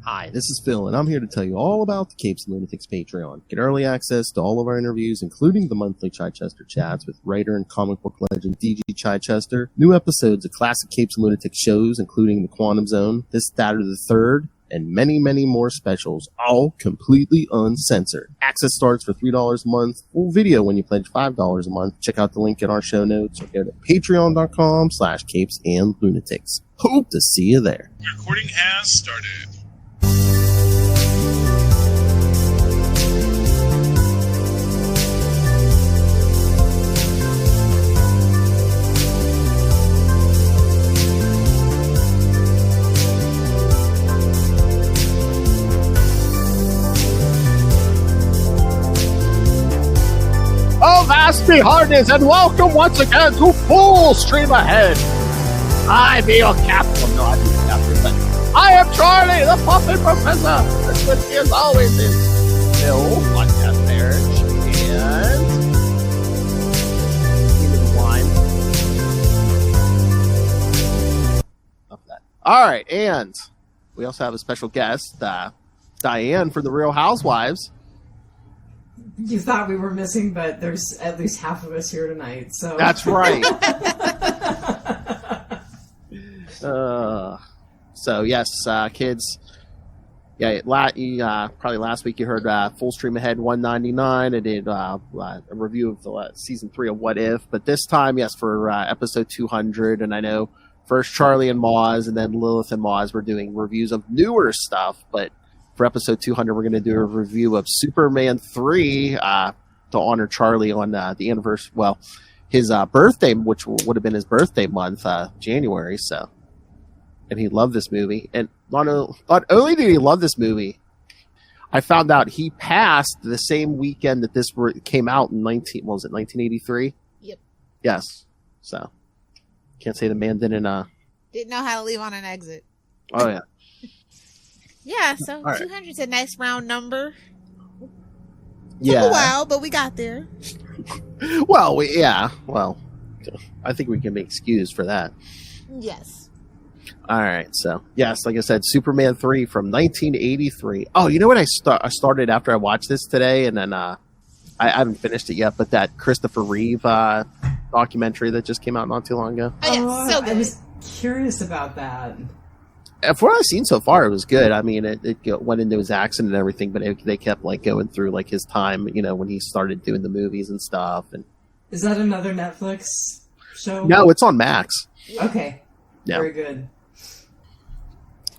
Hi, this is Phil, and I'm here to tell you all about the Capes and Lunatics Patreon. Get early access to all of our interviews, including the monthly Chichester chats with writer and comic book legend DG Chichester, new episodes of classic Capes and Lunatics shows, including The Quantum Zone, This, That, or the Third, and many, many more specials, all completely uncensored. Access starts for $3 a month, full video when you pledge $5 a month. Check out the link in our show notes or go to patreon.com/CapesandLunatics. Hope to see you there. Recording has started. Oh, vast be hardness, and welcome once again to Full Stream Ahead. I be your captain. No, I be your captain, but I am Charlie, the Puppet Professor. And with me as always is Bill, podcast Perich, and give me the wine. Enough of that. All right, and we also have a special guest, Dianne from the Real Housewives. You thought we were missing, but there's at least half of us here tonight. So that's right. So yes, kids. Yeah, probably last week you heard Full Stream Ahead 199. I did a review of the season 3 of What If, but this time, yes, for episode 200. And I know first Charlie and Moz, and then Lilith and Moz were doing reviews of newer stuff, but for episode 200, we're going to do a review of Superman 3 to honor Charlie on the anniversary. Well, his birthday, which would have been his birthday month, January. So, and he loved this movie. And not only did he love this movie, I found out he passed the same weekend that this came out in 1983. Yep. Yes. So, can't say the man didn't know how to leave on an exit. Oh yeah. Yeah, so right. 200 is a nice round number. Yeah. Took a while, but we got there. Well, I think we can be excused for that. Yes. All right, so yes, like I said, Superman 3 from 1983. Oh, you know what I started after I watched this today, and then I haven't finished it yet, but that Christopher Reeve documentary that just came out not too long ago. Oh, yeah, so good. I was curious about that. For what I've seen so far, it was good. I mean, it went into his accident and everything, but they kept going through his time, when he started doing the movies and stuff. And is that another Netflix show? No, it's on Max. Okay, yeah. Very good.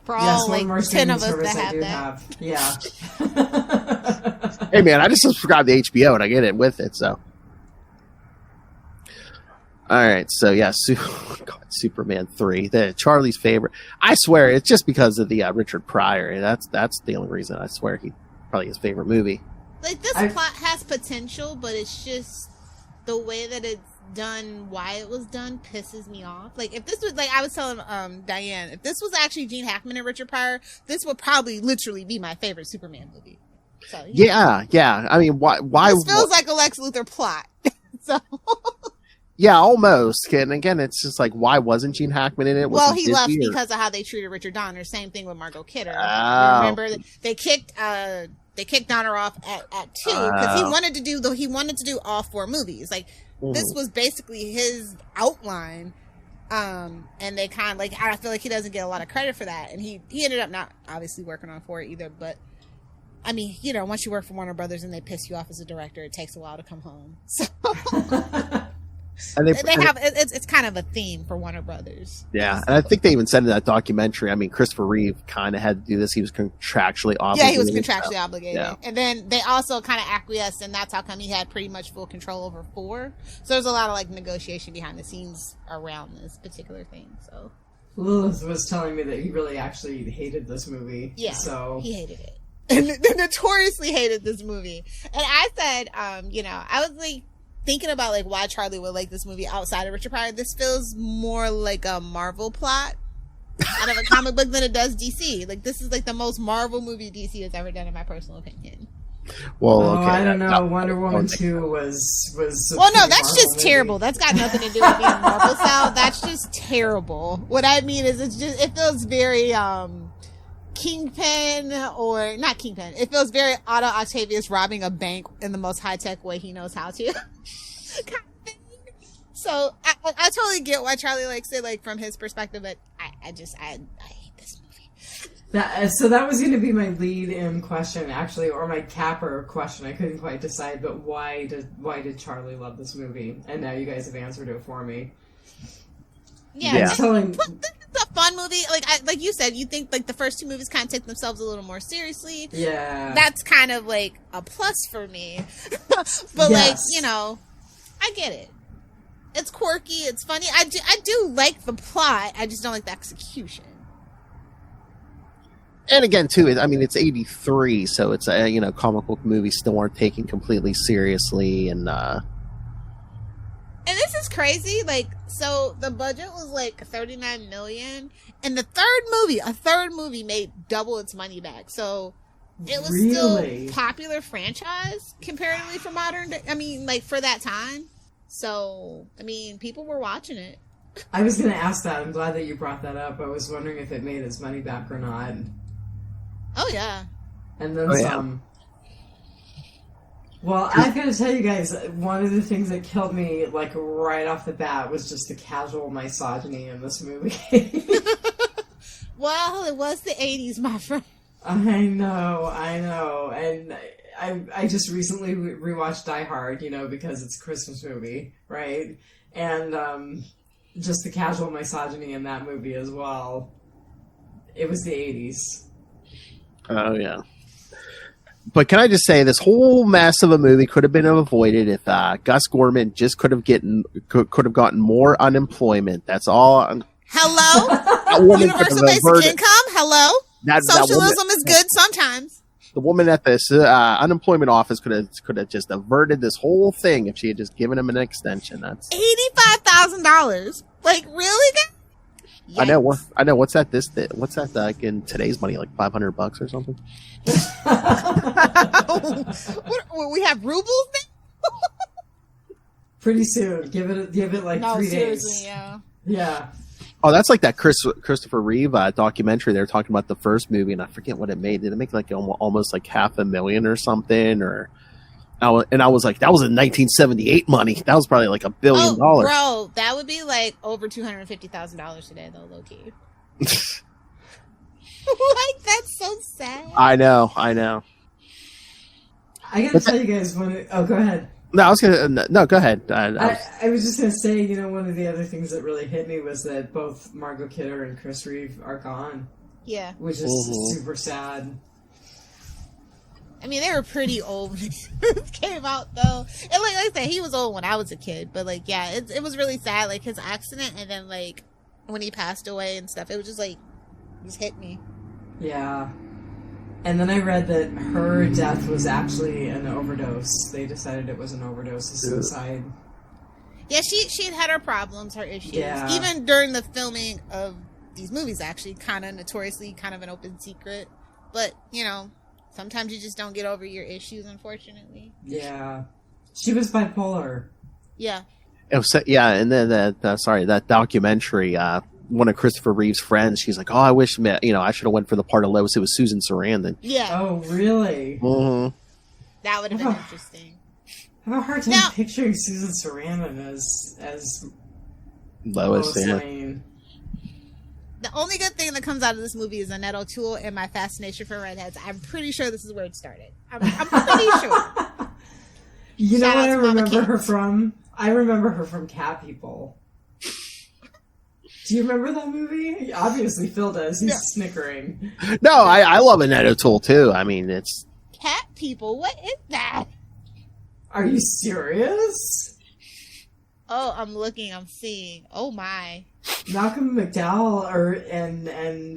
For all 10 of us that have that. Yeah. Hey man, I just subscribed to HBO and I get it with it. So, all right, so yeah, Superman 3, Charlie's favorite. I swear it's just because of the Richard Pryor. That's the only reason. I swear he probably his favorite movie. This plot has potential, but it's just the way that it's done, why it was done, pisses me off. If this was I was telling Diane, if this was actually Gene Hackman and Richard Pryor, this would probably literally be my favorite Superman movie. So yeah. I mean, why? This feels like a Lex Luthor plot. So. Yeah, almost. And again, it's just why wasn't Gene Hackman in it? Well, he left because of how they treated Richard Donner. Same thing with Margot Kidder. Oh. Remember, they kicked Donner off at 2 because he wanted to do all 4 movies. This was basically his outline. And they kind of I feel like he doesn't get a lot of credit for that. And he ended up not obviously working on 4 either. But I mean, once you work for Warner Brothers and they piss you off as a director, it takes a while to come home. So. And it's kind of a theme for Warner Brothers. Yeah, and I think they even said in that documentary, I mean, Christopher Reeve kind of had to do this. He was contractually obligated. Yeah, he was contractually obligated. Yeah. And then they also kind of acquiesced, and that's how come he had pretty much full control over 4. So there's a lot of negotiation behind the scenes around this particular thing. So Lilith was telling me that he really actually hated this movie. Yeah, so he hated it. And notoriously hated this movie. And I said, I was thinking about why Charlie would like this movie outside of Richard Pryor. This feels more like a Marvel plot out of a comic book than it does DC. This is the most Marvel movie DC has ever done, in my personal opinion. Well, okay. I don't know. Wonder Woman 2 was. Well, no, that's just terrible. That's got nothing to do with being Marvel style. That's just terrible. What I mean is, it feels very Kingpin, or not Kingpin. It feels very Otto Octavius robbing a bank in the most high-tech way he knows how to. Kind of thing. So I totally get why Charlie likes it, like, from his perspective, but I hate this movie. So that was going to be my lead-in question, actually, or my capper question. I couldn't quite decide, but why did Charlie love this movie? And now you guys have answered it for me. Yeah. It's a fun movie. Like you said, you think like the first two movies kind of take themselves a little more seriously. Yeah. That's kind of like a plus for me. But like, you know, I get it. It's quirky. It's funny. I do like the plot. I just don't like the execution. And again, too, I mean, it's 83, so it's comic book movies still aren't taken completely seriously, and this is crazy. Like, so the budget was like $39 million, and a third movie made double its money back. So it was still a popular franchise comparatively for modern day. I mean, like for that time. So, I mean, people were watching it. I was going to ask that. I'm glad that you brought that up. I was wondering if it made its money back or not. Oh, yeah. And then some. Well, I've got to tell you guys, one of the things that killed me, like, right off the bat was just the casual misogyny in this movie. Well, it was the 80s, my friend. I know. And I just recently rewatched Die Hard, because it's a Christmas movie, right? And just the casual misogyny in that movie as well. It was the 80s. Oh, yeah. But can I just say, this whole mess of a movie could have been avoided if Gus Gorman just could have gotten more unemployment. That's all. Hello? Universal basic income? Hello? Socialism is good sometimes. The woman at this unemployment office could have just averted this whole thing if she had just given him an extension. That's $85,000. Like, really? Yikes. I know. What's that like in today's money? Like $500 or something? We have rubles now? Pretty soon. Give it like 3 days. Yeah. Oh, that's like that Christopher Reeve documentary. They were talking about the first movie, and I forget what it made. Did it make like almost like $500,000 or something? I was like, that was in 1978 money. That was probably like $1 billion. Bro, that would be like over $250,000 today, though, low key. Like, that's so sad. I know. I gotta tell you guys go ahead. No, go ahead. I was just gonna say, one of the other things that really hit me was that both Margot Kidder and Chris Reeve are gone. Yeah. Which is super sad. I mean, they were pretty old when it came out, though. And like I said, he was old when I was a kid. But, like, yeah, it was really sad, like, his accident. And then, like, when he passed away and stuff, it was just, like, just hit me. Yeah. And then I read that her death was actually an overdose. They decided it was an overdose, a suicide. Yeah, she had her problems, her issues. Yeah. Even during the filming of these movies, actually, kind of notoriously, kind of an open secret. But, sometimes you just don't get over your issues, unfortunately. Yeah. She was bipolar. Yeah. And then that documentary, one of Christopher Reeve's friends, she's like, oh, I wish, I should have went for the part of Lois. It was Susan Sarandon. Yeah. Oh, really? Mm-hmm. That would have been interesting. I have a hard time picturing Susan Sarandon as Lois Lane. The only good thing that comes out of this movie is Annette O'Toole and my fascination for redheads. I'm pretty sure this is where it started. I'm pretty sure. You know what I remember her from? I remember her from Cat People. Do you remember that movie? Obviously, Phil does. He's snickering. No, I love Annette O'Toole, too. I mean, it's... Cat People? What is that? Are you serious? Oh, I'm looking. I'm seeing. Oh, my. Malcolm McDowell and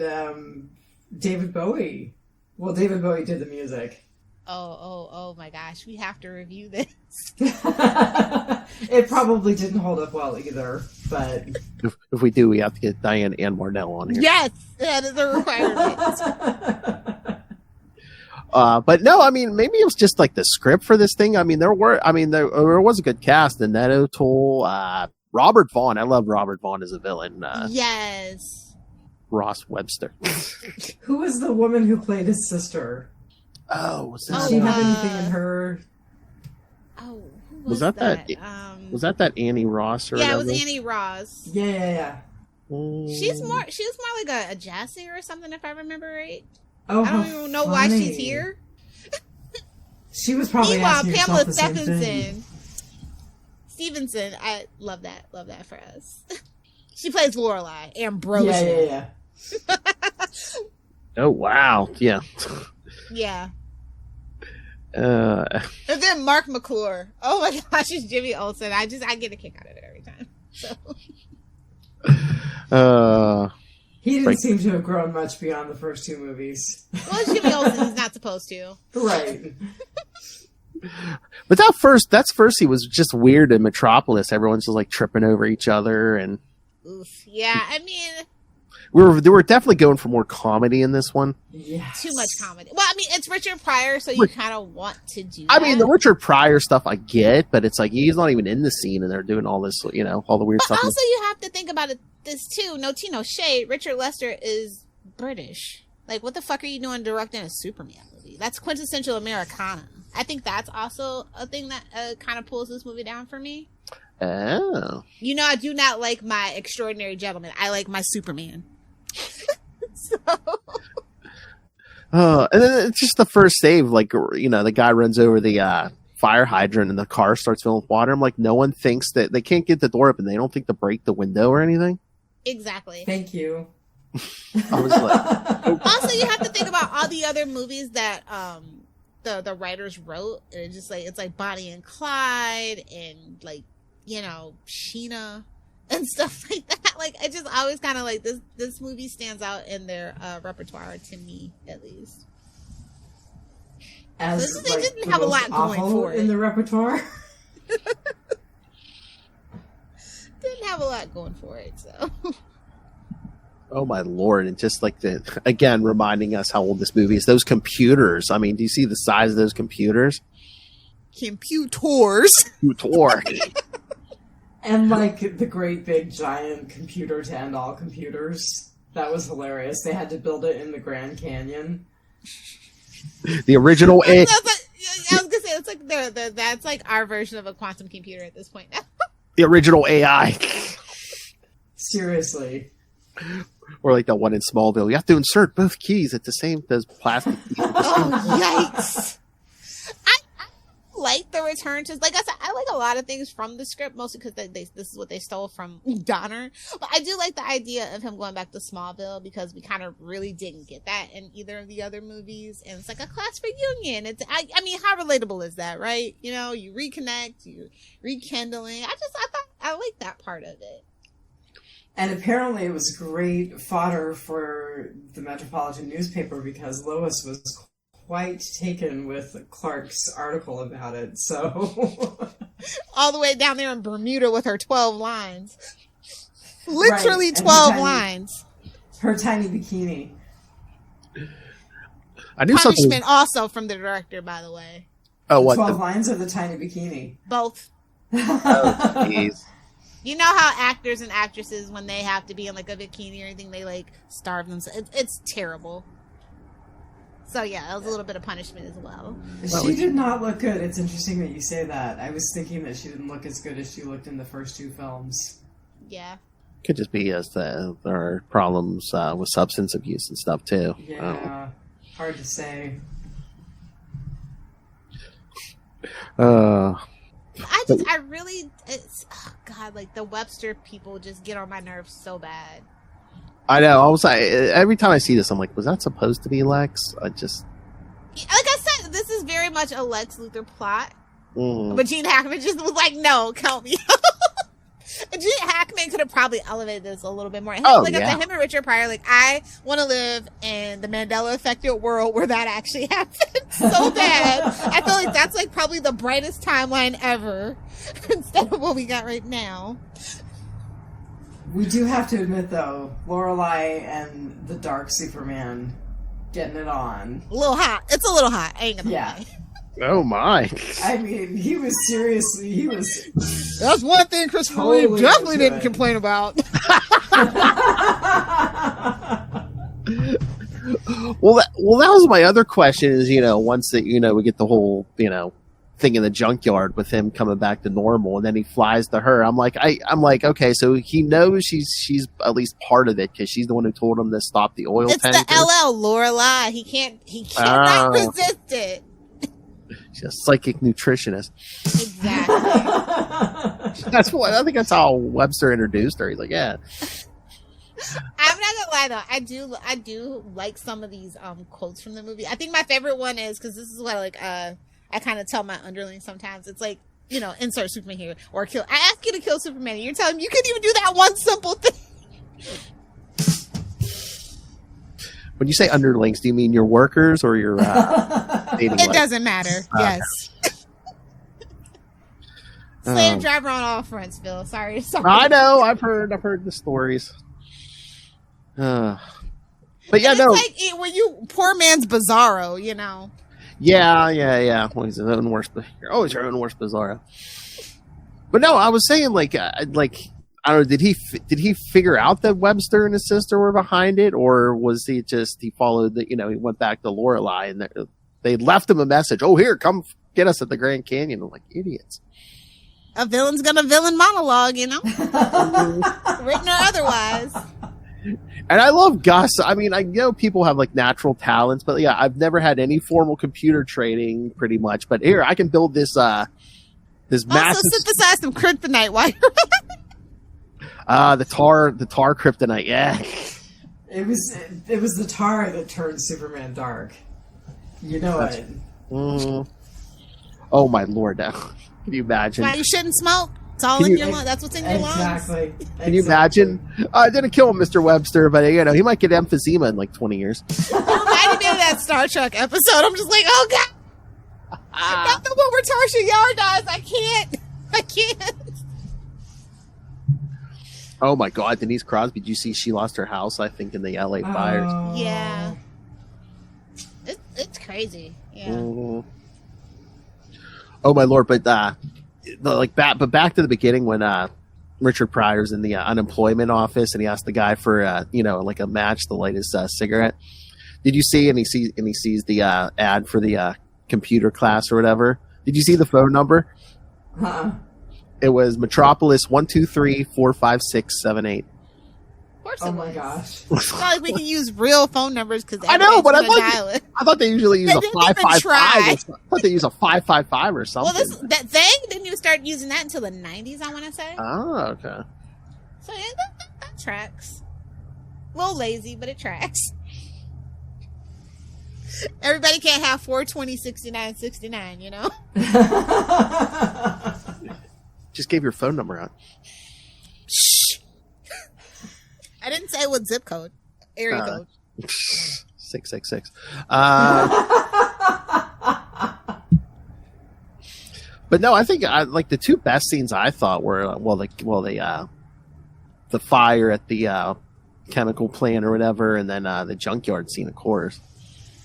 David Bowie. Well, David Bowie did the music. Oh my gosh. We have to review this. It probably didn't hold up well either, but... If we do, we have to get Diane and Marnell on here. Yes! That is a requirement. But no, I mean, maybe it was just like the script for this thing. I mean, there was a good cast. Annette O'Toole, Robert Vaughn. I love Robert Vaughn as a villain. Yes. Ross Webster. Who was the woman who played his sister? Oh, was Did that? she have anything in her? Oh, who Was that? Was that Annie Ross or yeah, whatever? it was Annie Ross. Yeah. She was more like a jazz singer or something, if I remember right. Oh, I don't even know why she's here. She was probably Meanwhile, asking Pamela herself the same thing. Stevenson, I love that for us. She plays Lorelai, Ambrosia. Yeah. Oh wow, yeah. Yeah. And And then Mark McClure. Oh my gosh, it's Jimmy Olsen. I get a kick out of it every time. So. He didn't seem to have grown much beyond the first two movies. Well, Jimmy Olsen is not supposed to. Right. But that's first he was just weird in Metropolis. Everyone's just like tripping over each other, and Oof. Yeah, I mean, they were definitely going for more comedy in this one. Yes. too much comedy. Well, I mean, it's Richard Pryor, so you kind of want to do that. I mean, the Richard Pryor stuff I get, but it's like he's not even in the scene, and they're doing all this, all the weird But stuff. also, you have to think about this too. No tea, no shade. Richard Lester is British. Like, what the fuck are you doing directing a Superman movie? That's quintessential Americana. I think that's also a thing that kind of pulls this movie down for me. Oh. I do not like my extraordinary gentleman. I like my Superman. And then it's just the first save, like, the guy runs over the fire hydrant and the car starts filling with water. I'm like, no one thinks that they can't get the door open. They don't think to break the window or anything. Exactly. Thank you. I was like, Also, you have to think about all the other movies that the writers wrote. And it's like Bonnie and Clyde and like, Sheena and stuff like that. Like, I just always kind of like this movie stands out in their repertoire to me, at least. As So they didn't have a lot going awful for it. in the repertoire. Didn't have a lot going for it, so. oh my Lord. And just like again, reminding us how old this movie is. Those computers. I mean, do you see the size of those computers? Computers. Computer. And like the great big giant computer to end all computers. That was hilarious. They had to build it in the Grand Canyon. The original I was gonna say it's like that's like our version of a quantum computer at this point now. the original AI. Seriously. Or like that one in Smallville. You have to insert both keys at the same those plastic keys. Oh, yikes. I like the return to, like I said, I like a lot of things from the script, mostly because this is what they stole from Donner. But I do like the idea of him going back to Smallville because we kind of really didn't get that in either of the other movies. And it's like a class reunion. I mean, how relatable is that, right? You reconnect, you rekindling. I like that part of it. And apparently it was great fodder for the Metropolitan newspaper because Lois was quite taken with Clark's article about it, so... All the way down there in Bermuda with her 12 lines. Literally right. 12 lines. Her tiny bikini. I knew Punishment also from the director, by the way. Oh, what? 12 lines or the tiny bikini? Both. Oh, jeez. You know how actors and actresses, when they have to be in like a bikini or anything, they like starve themselves. It's terrible. So yeah, that was a little bit of punishment as well. She did not look good. It's interesting that you say that. I was thinking that she didn't look as good as she looked in the first two films. Yeah. Could just be as there are problems with substance abuse and stuff too. Yeah, hard to say. God, like the Webster people just get on my nerves so bad. I know. I was like, every time I see this, I'm like, was that supposed to be Lex? Like I said, this is very much a Lex Luthor plot. Mm. But Gene Hackman just was like, no, count me out. Gene Hackman could have probably elevated this a little bit more. I said, him and Richard Pryor, like, I want to live in the Mandela affected world where that actually happened so bad. I feel like that's like probably the brightest timeline ever instead of what we got right now. We do have to admit, though, Lorelai and the Dark Superman getting it on. A little hot. It's a little hot. I ain't gonna lie. Oh, my. I mean, he was... That's one thing Christopher Reeve definitely didn't complain about. Well, that was my other question. Is once that we get the whole thing in the junkyard with him coming back to normal, and then he flies to her. I'm like, okay, so he knows she's at least part of it because she's the one who told him to stop the oil tanker. It's the LL Lorelai. He cannot resist it. She's a psychic nutritionist. Exactly. That's what I think. That's how Webster introduced her. He's like, yeah. I'm not gonna lie though, I do like some of these quotes from the movie. I think my favorite one is because this is what I kind of tell my underlings sometimes. It's like, insert Superman here or kill. I ask you to kill Superman, and you're telling me you couldn't even do that one simple thing. When you say underlings, do you mean your workers or your dating life? It doesn't matter. Yes. Slave driver on all fronts, Phil. Sorry. I know. I've heard the stories. But yeah, it's like when you poor man's Bizarro, Yeah. Well, he's his own worst. You're always your own worst Bizarro. But no, I was saying like I don't know. Did he figure out that Webster and his sister were behind it, or was he followed the he went back to Lorelai and they left him a message? Oh, here, come get us at the Grand Canyon. I'm like, idiots. A villain's gonna villain monologue, written or otherwise. And I love Gus. I mean, I know people have like natural talents, but yeah, I've never had any formal computer training, pretty much. But here, I can build this massive. Also synthesize some kryptonite while you're the tar kryptonite. Yeah. It was the tar that turned Superman dark. You know it. Oh my lord! Now, can you imagine? Why you shouldn't smoke? It's all in your lungs. That's what's in your lungs. Exactly. Can you imagine? I didn't kill him, Mr. Webster, but he might get emphysema in like 20 years. You reminded me of that Star Trek episode. I'm just like, oh god, not the one where Tarsha Yar dies. I can't. Oh my god, Denise Crosby! Did you see she lost her house? I think in the LA fires. Yeah, it's crazy. Yeah. Oh my lord! But back to the beginning when Richard Pryor's in the unemployment office and he asked the guy for like a match to light his cigarette. Did you see? And he sees the ad for the computer class or whatever. Did you see the phone number? Huh? It was Metropolis 123-456-78. Of course. Oh my gosh! It's not like we can use real phone numbers because I know, but I thought they usually use a 555. I thought they use a 555 or something. Well, that thing didn't even start using that until the 90s. I want to say. Oh, okay. So yeah, that tracks. A little lazy, but it tracks. Everybody can't have 420-69-69, Just gave your phone number out. Shh. I didn't say what zip code. Area code. 666. But no, I think like the two best scenes I thought were the fire at the chemical plant or whatever, and then the junkyard scene, of course.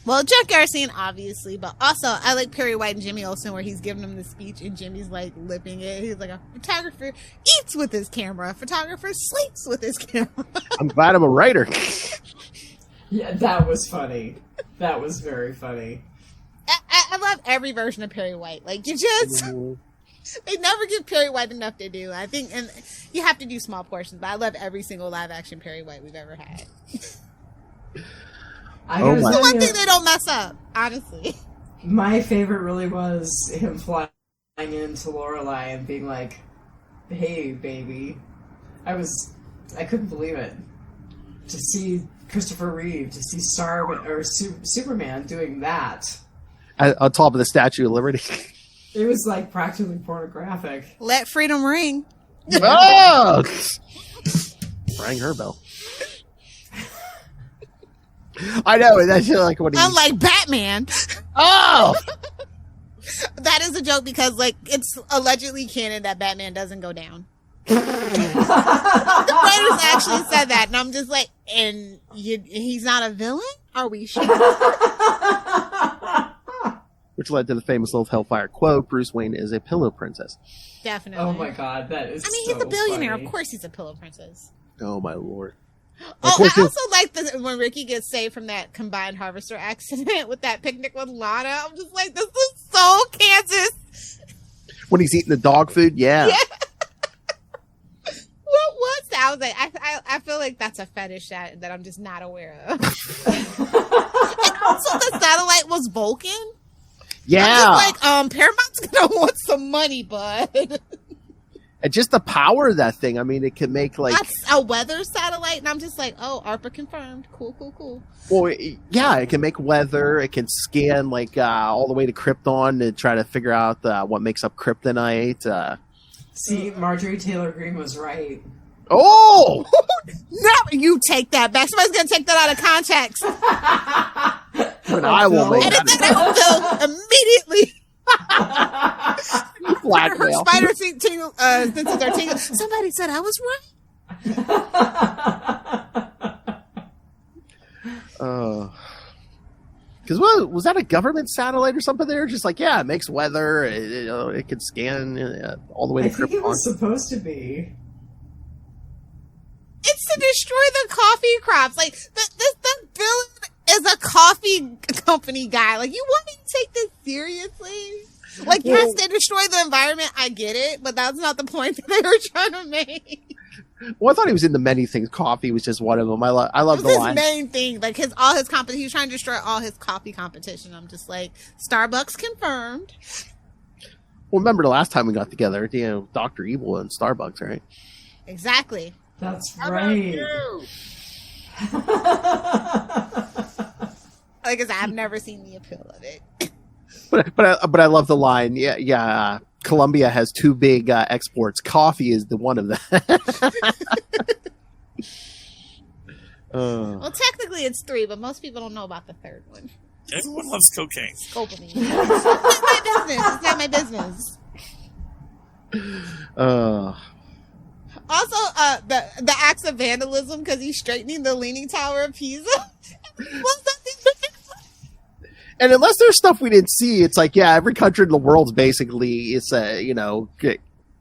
Well, junkyard scene, obviously, but also I like Perry White and Jimmy Olsen where he's giving him the speech and Jimmy's like lipping it. He's like, a photographer eats with his camera, a photographer sleeps with his camera. I'm glad I'm a writer. Yeah, that was funny. That was very funny. I love every version of Perry White. Like, you just... They never give Perry White enough to do. I think, and you have to do small portions, but I love every single live-action Perry White we've ever had. It's the one thing they don't mess up, honestly. My favorite really was him flying into Lorelai and being like, "Hey, baby." I couldn't believe it. To see Christopher Reeve, to see Superman doing that. On top of the Statue of Liberty. It was like practically pornographic. Let freedom ring. Oh! Rang her bell. I know, that's like what he... Unlike Batman. Oh! That is a joke because, like, it's allegedly canon that Batman doesn't go down. The writers actually said that, and I'm just like, and he's not a villain? Are we sure? Which led to the famous Little Hellfire quote, Bruce Wayne is a pillow princess. Definitely. Oh my god, that is I mean, so he's a billionaire. funny. Of course he's a pillow princess. Oh my lord. Oh, I also like when Ricky gets saved from that combined harvester accident with that picnic with Lana. I'm just like, this is so Kansas. When he's eating the dog food, yeah. What was that? I was like, I feel like that's a fetish that I'm just not aware of. And also, the satellite was Vulcan. Yeah. I'm just like, Paramount's gonna want some money, bud. And just the power of that thing. I mean, it can make like that's a weather satellite, and I'm just like, oh, ARPA confirmed. Cool. Well, yeah, it can make weather. It can scan like all the way to Krypton to try to figure out what makes up kryptonite. See, Marjorie Taylor Greene was right. Oh, no! You take that back. Somebody's gonna take that out of context. But I will make that immediately. Blackmail. Spider tingle. Senses are tingling. Somebody said I was right. Because was that a government satellite or something? There, just like it makes weather. It can scan all the way to Krypton. I think it was supposed to be. It's to destroy the coffee crops. Like the villain is a coffee company guy. Like, you want me to take this seriously? Like, yes, they destroy the environment. I get it, but that's not the point that they were trying to make. Well, I thought he was into many things. Coffee was just one of them. I love the line. His main thing, like all his competition. He was trying to destroy all his coffee competition. I'm just like, Starbucks confirmed. Well, remember the last time we got together, Dr. Evil and Starbucks, right? Exactly. That's right. Like I said, I've never seen the appeal of it. But I love the line. Yeah. Colombia has two big exports. Coffee is the one of them. Well, technically it's 3, but most people don't know about the third one. Everyone loves cocaine. Scoping. It's my business. It's not my business. Also, the acts of vandalism because he's straightening the Leaning Tower of Pisa. And unless there's stuff we didn't see, it's like, every country in the world's basically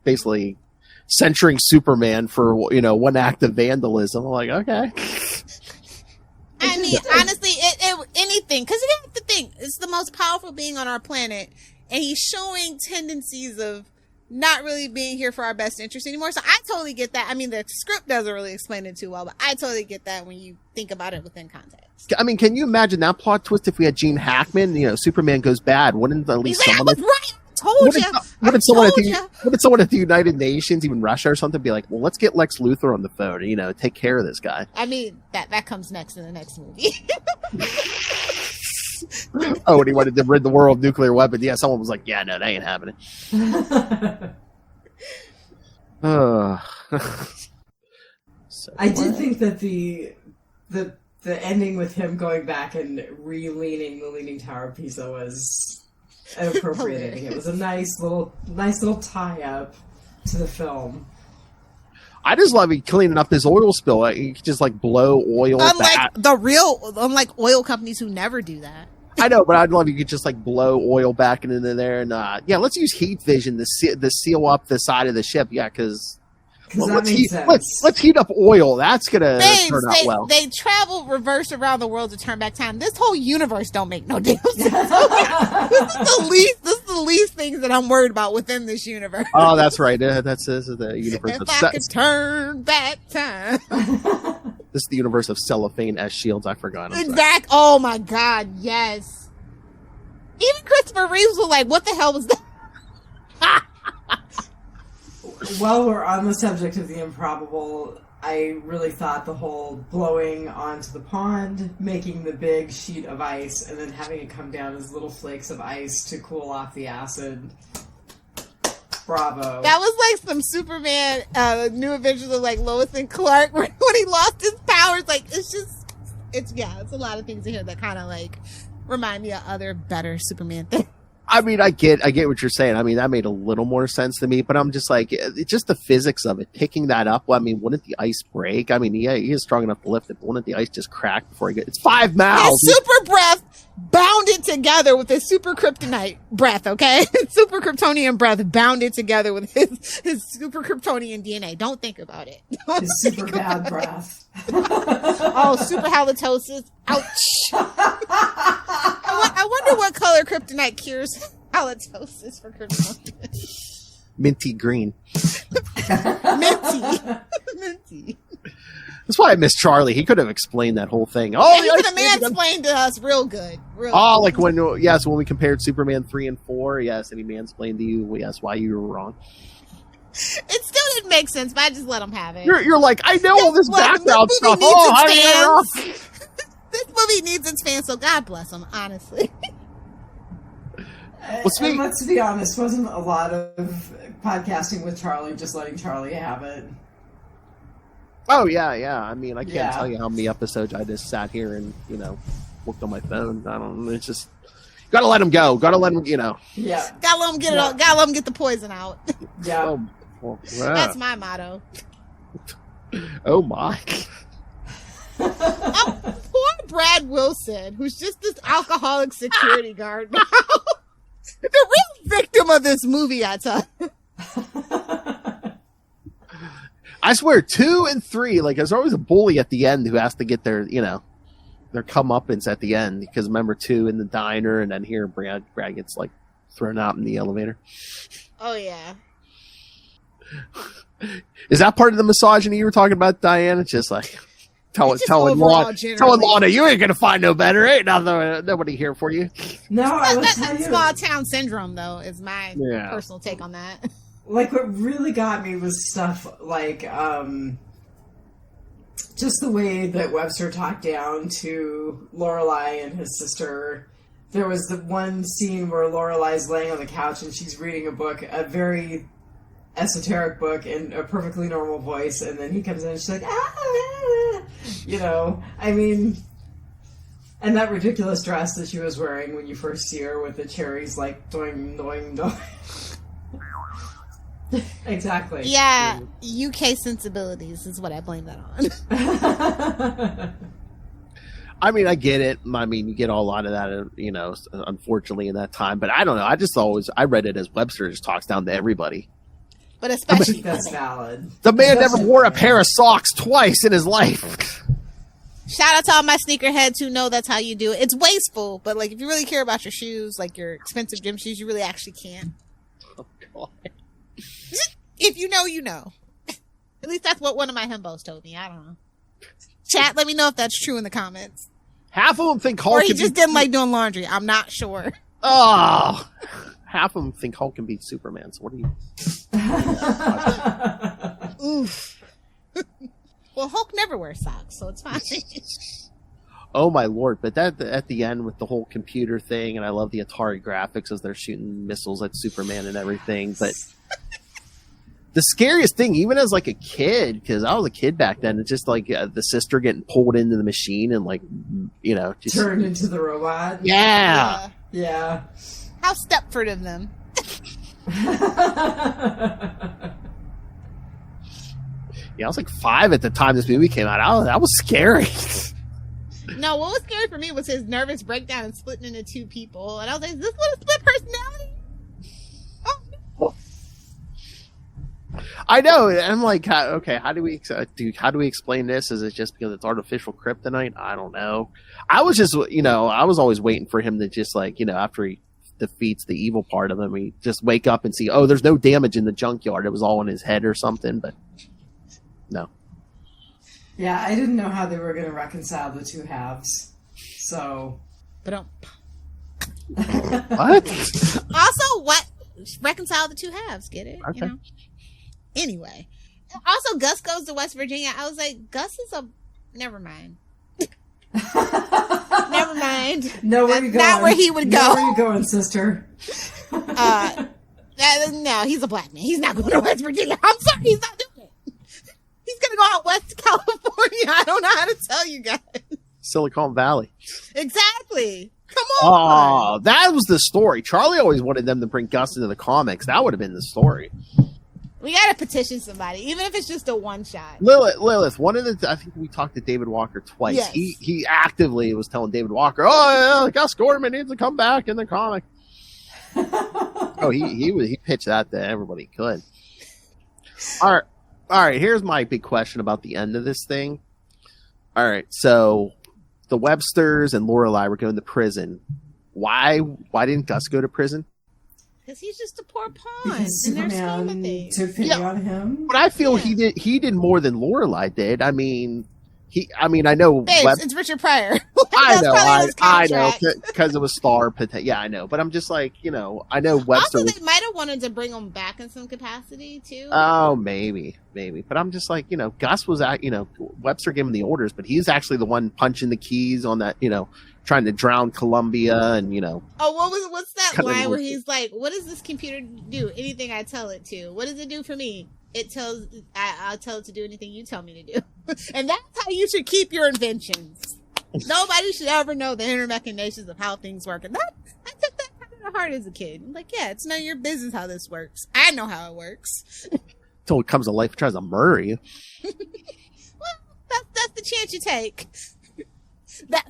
basically censuring Superman for one act of vandalism. I'm like, okay. I mean, honestly, anything, because you have to think it's the most powerful being on our planet, and he's showing tendencies of not really being here for our best interest anymore. So I totally get that. I mean, the script doesn't really explain it too well, but I totally get that when you think about it within context. I mean, can you imagine that plot twist if we had Gene Hackman? Superman goes bad. Wouldn't at least someone? Right. Told you. Wouldn't someone at the United Nations, even Russia or something, be like, well, let's get Lex Luthor on the phone. Take care of this guy. I mean, that comes next in the next movie. Oh, and he wanted to rid the world of nuclear weapons. Yeah, someone was like, yeah, no, that ain't happening. I did think that the ending with him going back and re-leaning the Leaning Tower of Pisa was an appropriate ending. It was a nice little tie-up to the film. I just love cleaning up this oil spill. You could just blow oil back. Unlike oil companies who never do that. I know, but I'd love you could just blow oil back into there and let's use heat vision to seal up the side of the ship. Yeah, because let's heat up oil. That's gonna turn out well. They travel reverse around the world to turn back time. This whole universe don't make no damn sense. This is the least things that I'm worried about within this universe. Oh, that's right. This is the universe. If I could turn back time. This is the universe of cellophane as shields. I forgot. Exact. Oh my God. Yes. Even Christopher Reeves was like, "What the hell was that?" While we're on the subject of the improbable, I really thought the whole blowing onto the pond, making the big sheet of ice, and then having it come down as little flakes of ice to cool off the acid. Bravo. That was like some Superman New Adventures of Lois and Clark when he lost his powers. It's a lot of things in here that kind of remind me of other better Superman things. I mean, I get what you're saying. I mean, that made a little more sense to me, but I'm just it's just the physics of it. Picking that up, well, I mean, wouldn't the ice break? I mean, he is strong enough to lift it, but wouldn't the ice just crack before he gets... It's 5 miles! His super breath bound bound it together with his super kryptonite breath, okay? Super Kryptonian breath bound it together with his super Kryptonian DNA. Don't think about it. His super bad breath. Oh, super halitosis. Ouch. I wonder what color kryptonite cures halitosis for kryptonite. Minty green. Minty. That's why I miss Charlie. He could have explained that whole thing. Oh, he could have mansplained to us real good. Like when we compared Superman 3 and 4, yes, and he mansplained to you, yes, why you were wrong. It still didn't make sense, but I just let him have it. You're like, I know all this background stuff. This movie needs its fans, so God bless him, honestly. And let's be honest, wasn't a lot of podcasting with Charlie just letting Charlie have it? Oh, yeah. I mean, I can't tell you how many episodes I just sat here and, looked on my phone. I don't know. It's just, gotta let him go. Gotta let him, Yeah. Gotta let him get it out. Gotta let him get the poison out. Yeah. That's my motto. Oh, my. Poor Brad Wilson, who's just this alcoholic security guard now. The real victim of this movie, I tell you. I swear, 2 and 3, like, there's always a bully at the end who has to get their, their comeuppance at the end. Because remember 2 in the diner, and then here Brad gets, like, thrown out in the elevator. Oh, yeah. Is that part of the misogyny you were talking about, Diane? It's just like telling Lana, you ain't gonna find no better. Ain't nobody here for you. No, I was telling you. Small town syndrome, though, is my personal take on that. Like, what really got me was stuff like, just the way that Webster talked down to Lorelai and his sister. There was the one scene where Lorelai's laying on the couch and she's reading a book, a very esoteric book in a perfectly normal voice, and then he comes in and she's like, I mean, and that ridiculous dress that she was wearing when you first see her with the cherries, like, doing, doing, doing. Exactly. Yeah, UK sensibilities is what I blame that on. I mean, I get it. I mean, you get a lot of that, unfortunately in that time. But I don't know. I read it as Webster just talks down to everybody. But especially that's valid. The man never wore a pair of socks twice in his life. Shout out to all my sneakerheads who know that's how you do it. It's wasteful, but like if you really care about your shoes, like your expensive gym shoes, you really actually can. Oh God. If you know, you know. At least that's what one of my himbos told me. I don't know. Chat, let me know if that's true in the comments. Half of them think Hulk. Or he just didn't like doing laundry. I'm not sure. Oh. Half of them think Hulk can beat Superman. So what do you? Oof. Well, Hulk never wears socks, so it's fine. Oh my lord! But that at the end with the whole computer thing, and I love the Atari graphics as they're shooting missiles at Superman and everything. But the scariest thing, even as like a kid, because I was a kid back then, it's just like the sister getting pulled into the machine and like just turned into the robot. Yeah. How Stepford of them. Yeah, I was like 5 at the time this movie came out. That was scary. No, what was scary for me was his nervous breakdown and splitting into 2 people. And I was like, is this what a split personality? Oh, no. I know. And I'm like, okay, how do we explain this? Is it just because it's artificial kryptonite? I don't know. I was just, I was always waiting for him to just like, after he defeats the evil part of him, he just wake up and see, oh, there's no damage in the junkyard. It was all in his head or something, but no. Yeah, I didn't know how they were going to reconcile the 2 halves. So. But what? Also, what? Reconcile the 2 halves. Get it? Okay. Anyway. Also, Gus goes to West Virginia. I was like, Gus is never mind. Never mind. No, where you going? Not where he would go. No, where you going, sister? No, he's a black man. He's not going to West Virginia. I'm sorry, he's not doing it. He's going to go out west to California. I don't know how to tell you guys. Silicon Valley. Exactly. Come on. Oh, that was the story. Charlie always wanted them to bring Gus into the comics. That would have been the story. We gotta petition somebody, even if it's just a one shot. Lilith, one of the I think we talked to David Walker twice. Yes. He actively was telling David Walker, "Oh, yeah, Gus Gorman needs to come back in the comic." Oh, he pitched that to everybody he could. All right. Here's my big question about the end of this thing. All right, so the Websters and Lorelai were going to prison. Why didn't Gus go to prison? Because he's just a poor pawn Because in their scheme of Superman things. took pity on him. But I feel he did more than Lorelai did. I mean, I know. Babes, it's Richard Pryor. I know, because it was star potential. Yeah, I know. But I'm just like, I know Webster. Also, they might have wanted to bring him back in some capacity too. Oh, maybe. But I'm just like, Gus was at, Webster gave him the orders, but he's actually the one punching the keys on that, trying to drown Columbia and, Oh, what's that line where he's like, "What does this computer do? Anything I tell it to. What does it do for me? I'll tell it to do anything you tell me to do." And that's how you should keep your inventions. Nobody should ever know the inner machinations of how things work. And I took that kind of hard as a kid. I'm like, yeah, it's none of your business how this works. I know how it works. Until it comes to life and tries to murder you. Well, that's the chance you take.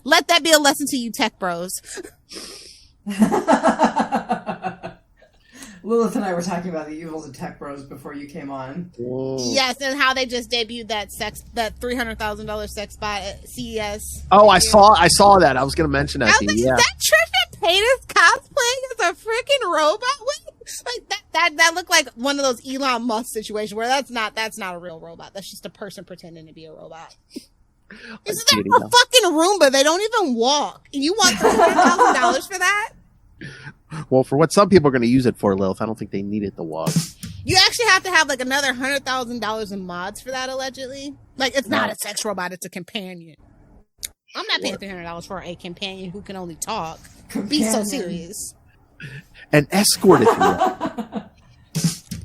Let that be a lesson to you tech bros. Lilith and I were talking about the evils of tech bros before you came on. Whoa. Yes, and how they just debuted that $300,000 sex bot at CES. Oh, I saw that. I was going to mention that. I was like, is that Trisha Paytas cosplaying as a freaking robot? Like that looked like one of those Elon Musk situations where that's not a real robot. That's just a person pretending to be a robot. Isn't that a fucking Roomba? They don't even walk. And you want $300,000 for that? Well, for what some people are going to use it for, Lilith, I don't think they need it to walk. You actually have to have like another $100,000 in mods for that, allegedly. Like, it's not a sex robot; it's a companion. I'm not paying $300 for a companion who can only talk. Be so serious. An escort, if you will.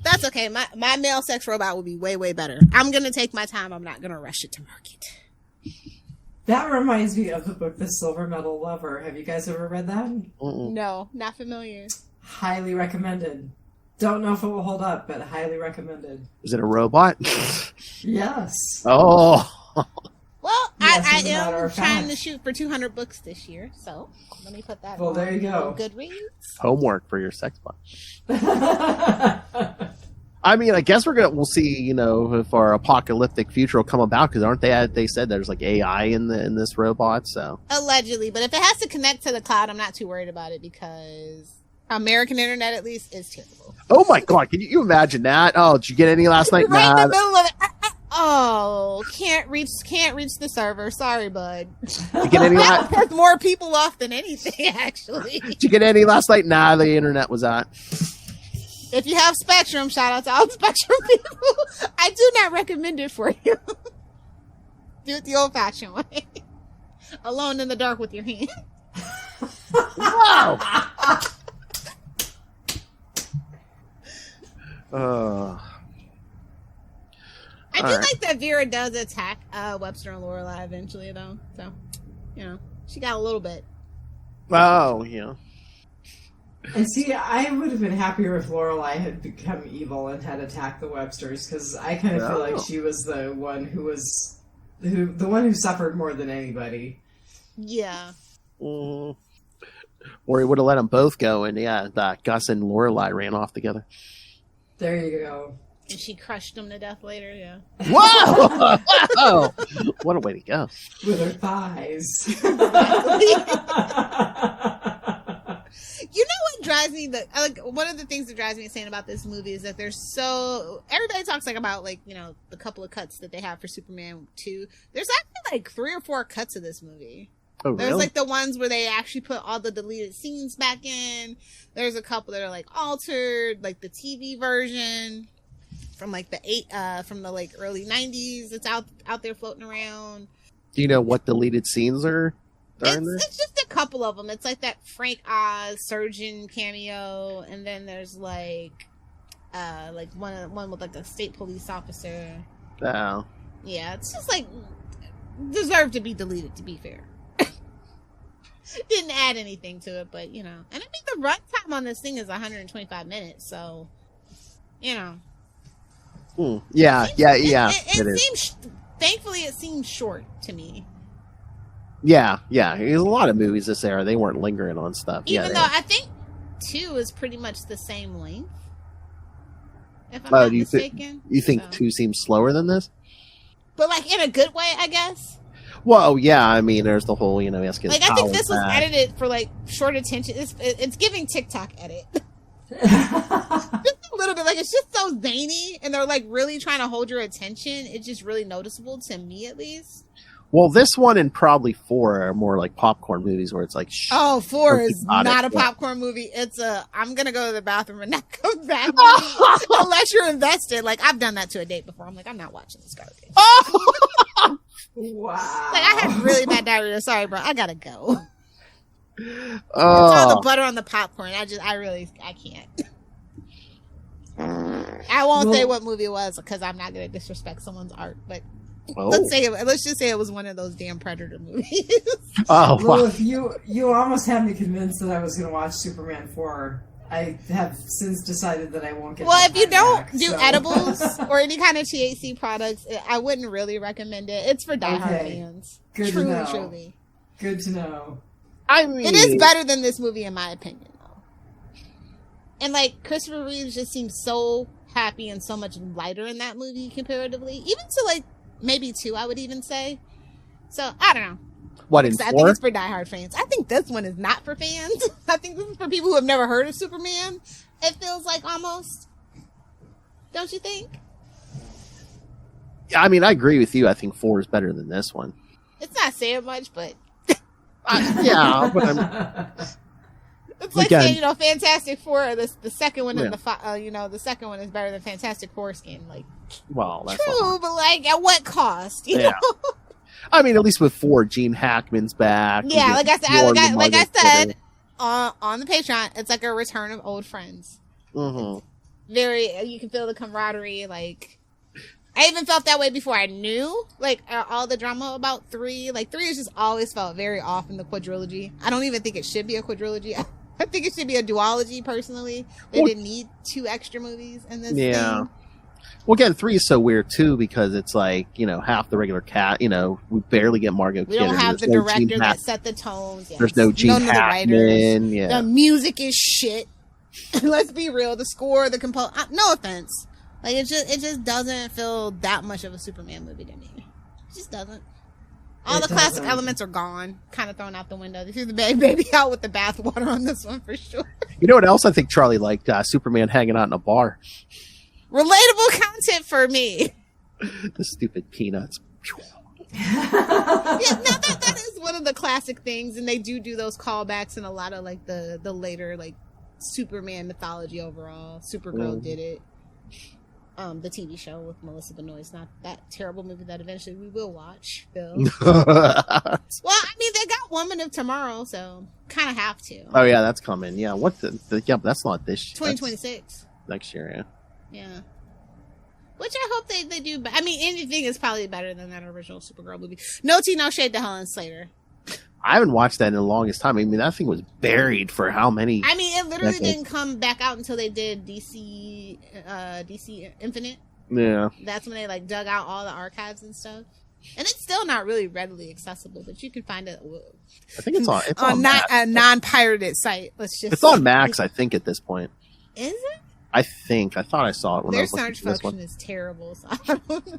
That's okay. My male sex robot will be way, way better. I'm gonna take my time. I'm not gonna rush it to market. That reminds me of the book The Silver Medal Lover. Have you guys ever read that? No, not familiar. Highly recommended. Don't know if it will hold up, but highly recommended. Is it a robot? Yes. Oh. Well, Yes, I as a matter am of trying fact. to shoot for 200 books this year, so let me put that Well, on there you go. Goodreads. Homework for your sex bot. I mean, I guess we'll see, if our apocalyptic future will come about, because aren't they said there's like AI in this robot, so. Allegedly, but if it has to connect to the cloud, I'm not too worried about it because American internet, at least, is terrible. Oh my God, can you imagine that? Oh, did you get any last night? Right in the middle of it. Oh, can't reach the server. Sorry, bud. Did you get any that pissed more people off than anything, actually. Did you get any last night? Nah, the internet was out. If you have Spectrum, shout out to all the Spectrum people. I do not recommend it for you. Do it the old-fashioned way. Alone in the dark with your hand. Wow. I do like that Vera does attack Webster and Lorelai eventually, though. So, she got a little bit. Oh, yeah. And see, I would have been happier if Lorelai had become evil and had attacked the Websters, because I kind of feel like she was the one who suffered more than anybody. Yeah. Or he would have let them both go, and Gus and Lorelai ran off together. There you go. And she crushed them to death later, yeah. Whoa! What a way to go. With her thighs. You know what drives me? One of the things that drives me insane about this movie is that everybody talks about the couple of cuts that they have for Superman 2. There's actually 3 or 4 cuts of this movie. Oh, There's really? the ones where they actually put all the deleted scenes back in. There's a couple that are altered, like the TV version from the early 90s. It's out there floating around. Do you know what deleted scenes are in there? It's just a couple of them. It's like that Frank Oz surgeon cameo, and then there's one with a state police officer. Oh. Yeah, it's just deserved to be deleted, to be fair. Didn't add anything to it, but and I mean the runtime on this thing is 125 minutes, so Yeah. It is. seems. Thankfully, it seems short to me. Yeah. There's a lot of movies this era. They weren't lingering on stuff. Even though I think 2 is pretty much the same length. If I'm not mistaken. You think 2 seems slower than this? But like in a good way, I guess. Well, yeah. I mean, there's the whole, I think this was edited for like short attention. It's giving TikTok edit. Just a little bit, like it's just so zany, and they're like really trying to hold your attention. It's just really noticeable to me, at least. Well, this one and probably 4 are more like popcorn movies where it's like... 4 is not a popcorn movie. It's I'm going to go to the bathroom and not come back unless you're invested. Like, I've done that to a date before. I'm like, I'm not watching this garbage. Wow. Like, I had really bad diarrhea. Sorry, bro. I got to go. It's all the butter on the popcorn. I can't. I won't say what movie it was because I'm not going to disrespect someone's art, but... Let's just say it was one of those damn Predator movies. Oh, wow. Well, if you almost had me convinced that I was going to watch Superman 4. I have since decided that I won't get. Well, if you don't do edibles or any kind of THC products, I wouldn't really recommend it. It's for diehard fans. Good truly, to know. Truly. Good to know. I mean, it is better than this movie, in my opinion, though. And like Christopher Reeves just seems so happy and so much lighter in that movie comparatively, even to like. Maybe 2, I would even say. So, I don't know. What, in 4? I think it's for diehard fans. I think this one is not for fans. I think this is for people who have never heard of Superman. It feels like almost. Don't you think? I mean, I agree with you. I think 4 is better than this one. It's not saying much, but... yeah, but I'm... It's like saying, Fantastic Four, the second one in the second one is better than Fantastic Foreskin. Like, well, that's true, but like, at what cost? You know? I mean, at least with 4, Gene Hackman's back. Yeah, like I said, on the Patreon, it's like a return of old friends. Mm-hmm. You can feel the camaraderie. Like, I even felt that way before I knew, like, all the drama about 3. Like, 3 has just always felt very off in the quadrilogy. I don't even think it should be a quadrilogy. I think it should be a duology, personally. They didn't need 2 extra movies in this thing. Well, again, 3 is so weird, too, because it's like, half the regular cast, we barely get Margot Kidder. We don't have the director that set the tones. Yes. There's no Gene Hackman. The music is shit. Let's be real. The score, the no offense. Like, it just doesn't feel that much of a Superman movie to me. It just doesn't. All the classic elements are gone, kind of thrown out the window. They threw the baby out with the bathwater on this one for sure. You know what else I think Charlie liked? Superman hanging out in a bar. Relatable content for me. The stupid peanuts. That is one of the classic things, and they do those callbacks in a lot of like the later like Superman mythology overall. Supergirl did it. The TV show with Melissa Benoist, not that terrible movie that eventually we will watch, Phil. Well, I mean, they got Woman of Tomorrow, so kind of have to. Oh yeah, that's coming. Yeah, what but that's not this 2026 next year. Yeah. Which I hope they do. I mean, anything is probably better than that original Supergirl movie. No tea, no shade to Helen Slater. I haven't watched that in the longest time. I mean, that thing was buried for how many? I mean, it literally didn't come back out until they did DC Infinite. Yeah. That's when they like dug out all the archives and stuff. And it's still not really readily accessible, but you can find it. I think it's on not a non-pirated site. It's on Max, I think, at this point. Is it? I thought I saw it when I was looking Their search function is terrible. So I don't know.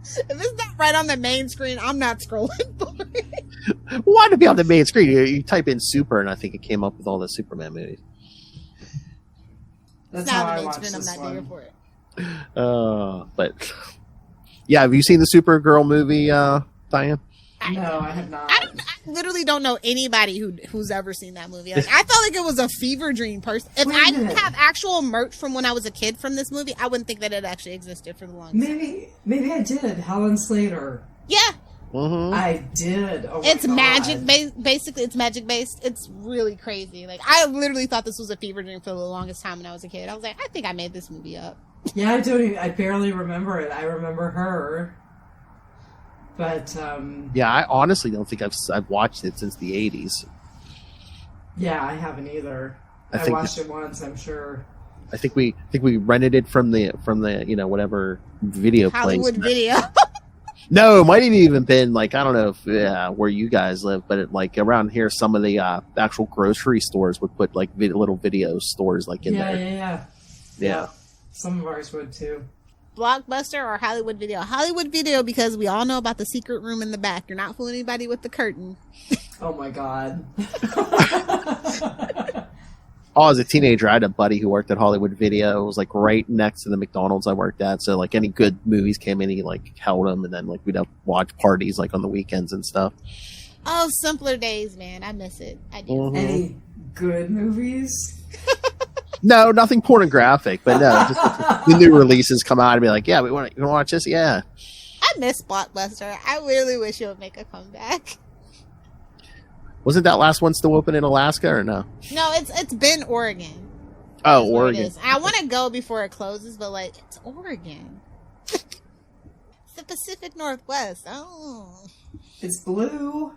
If it's not right on the main screen, I'm not scrolling for it. Why to be on the main screen? You type in Super, and I think it came up with all the Superman movies. That's how I watched this one. I'm not here for it. But yeah, have you seen the Supergirl movie, Diane? No, I have not. I literally don't know anybody who's ever seen that movie. Like, I felt like it was a fever dream person. If I didn't have actual merch from when I was a kid from this movie, I wouldn't think that it actually existed for the longest time. Maybe I did. Helen Slater. Yeah. Mm-hmm. I did. Oh it's magic basically. It's magic based. It's really crazy. Like, I literally thought this was a fever dream for the longest time when I was a kid. I was like, I think I made this movie up. Yeah, I barely remember it. I remember her. But yeah, I honestly don't think I've watched it since the 80s. Yeah, I haven't either. I watched it once, I'm sure. I think we rented it from the whatever video Hollywood place. Video. No, it might have even been like, I don't know if where you guys live, but like around here, some of the actual grocery stores would put like little video stores like in there. Yeah. Some of ours would too. Blockbuster or Hollywood Video? Hollywood Video, because we all know about the secret room in the back. You're not fooling anybody with the curtain. Oh my god. Oh, as a teenager, I had a buddy who worked at Hollywood Video. It was like right next to the McDonald's I worked at. So like any good movies came in, he like held them, and then like we'd have watch parties like on the weekends and stuff. Oh, simpler days, man. I miss it. I do. Mm-hmm. Any good movies? No, nothing pornographic, but no, just like, the new releases come out and be like, yeah, you want to watch this? Yeah. I miss Blockbuster. I really wish it would make a comeback. Wasn't that last one still open in Alaska or no? No, it's been Oregon. Oh, That's where Oregon. it is. I want to go before it closes, but like it's Oregon. It's the Pacific Northwest. Oh, It's blue.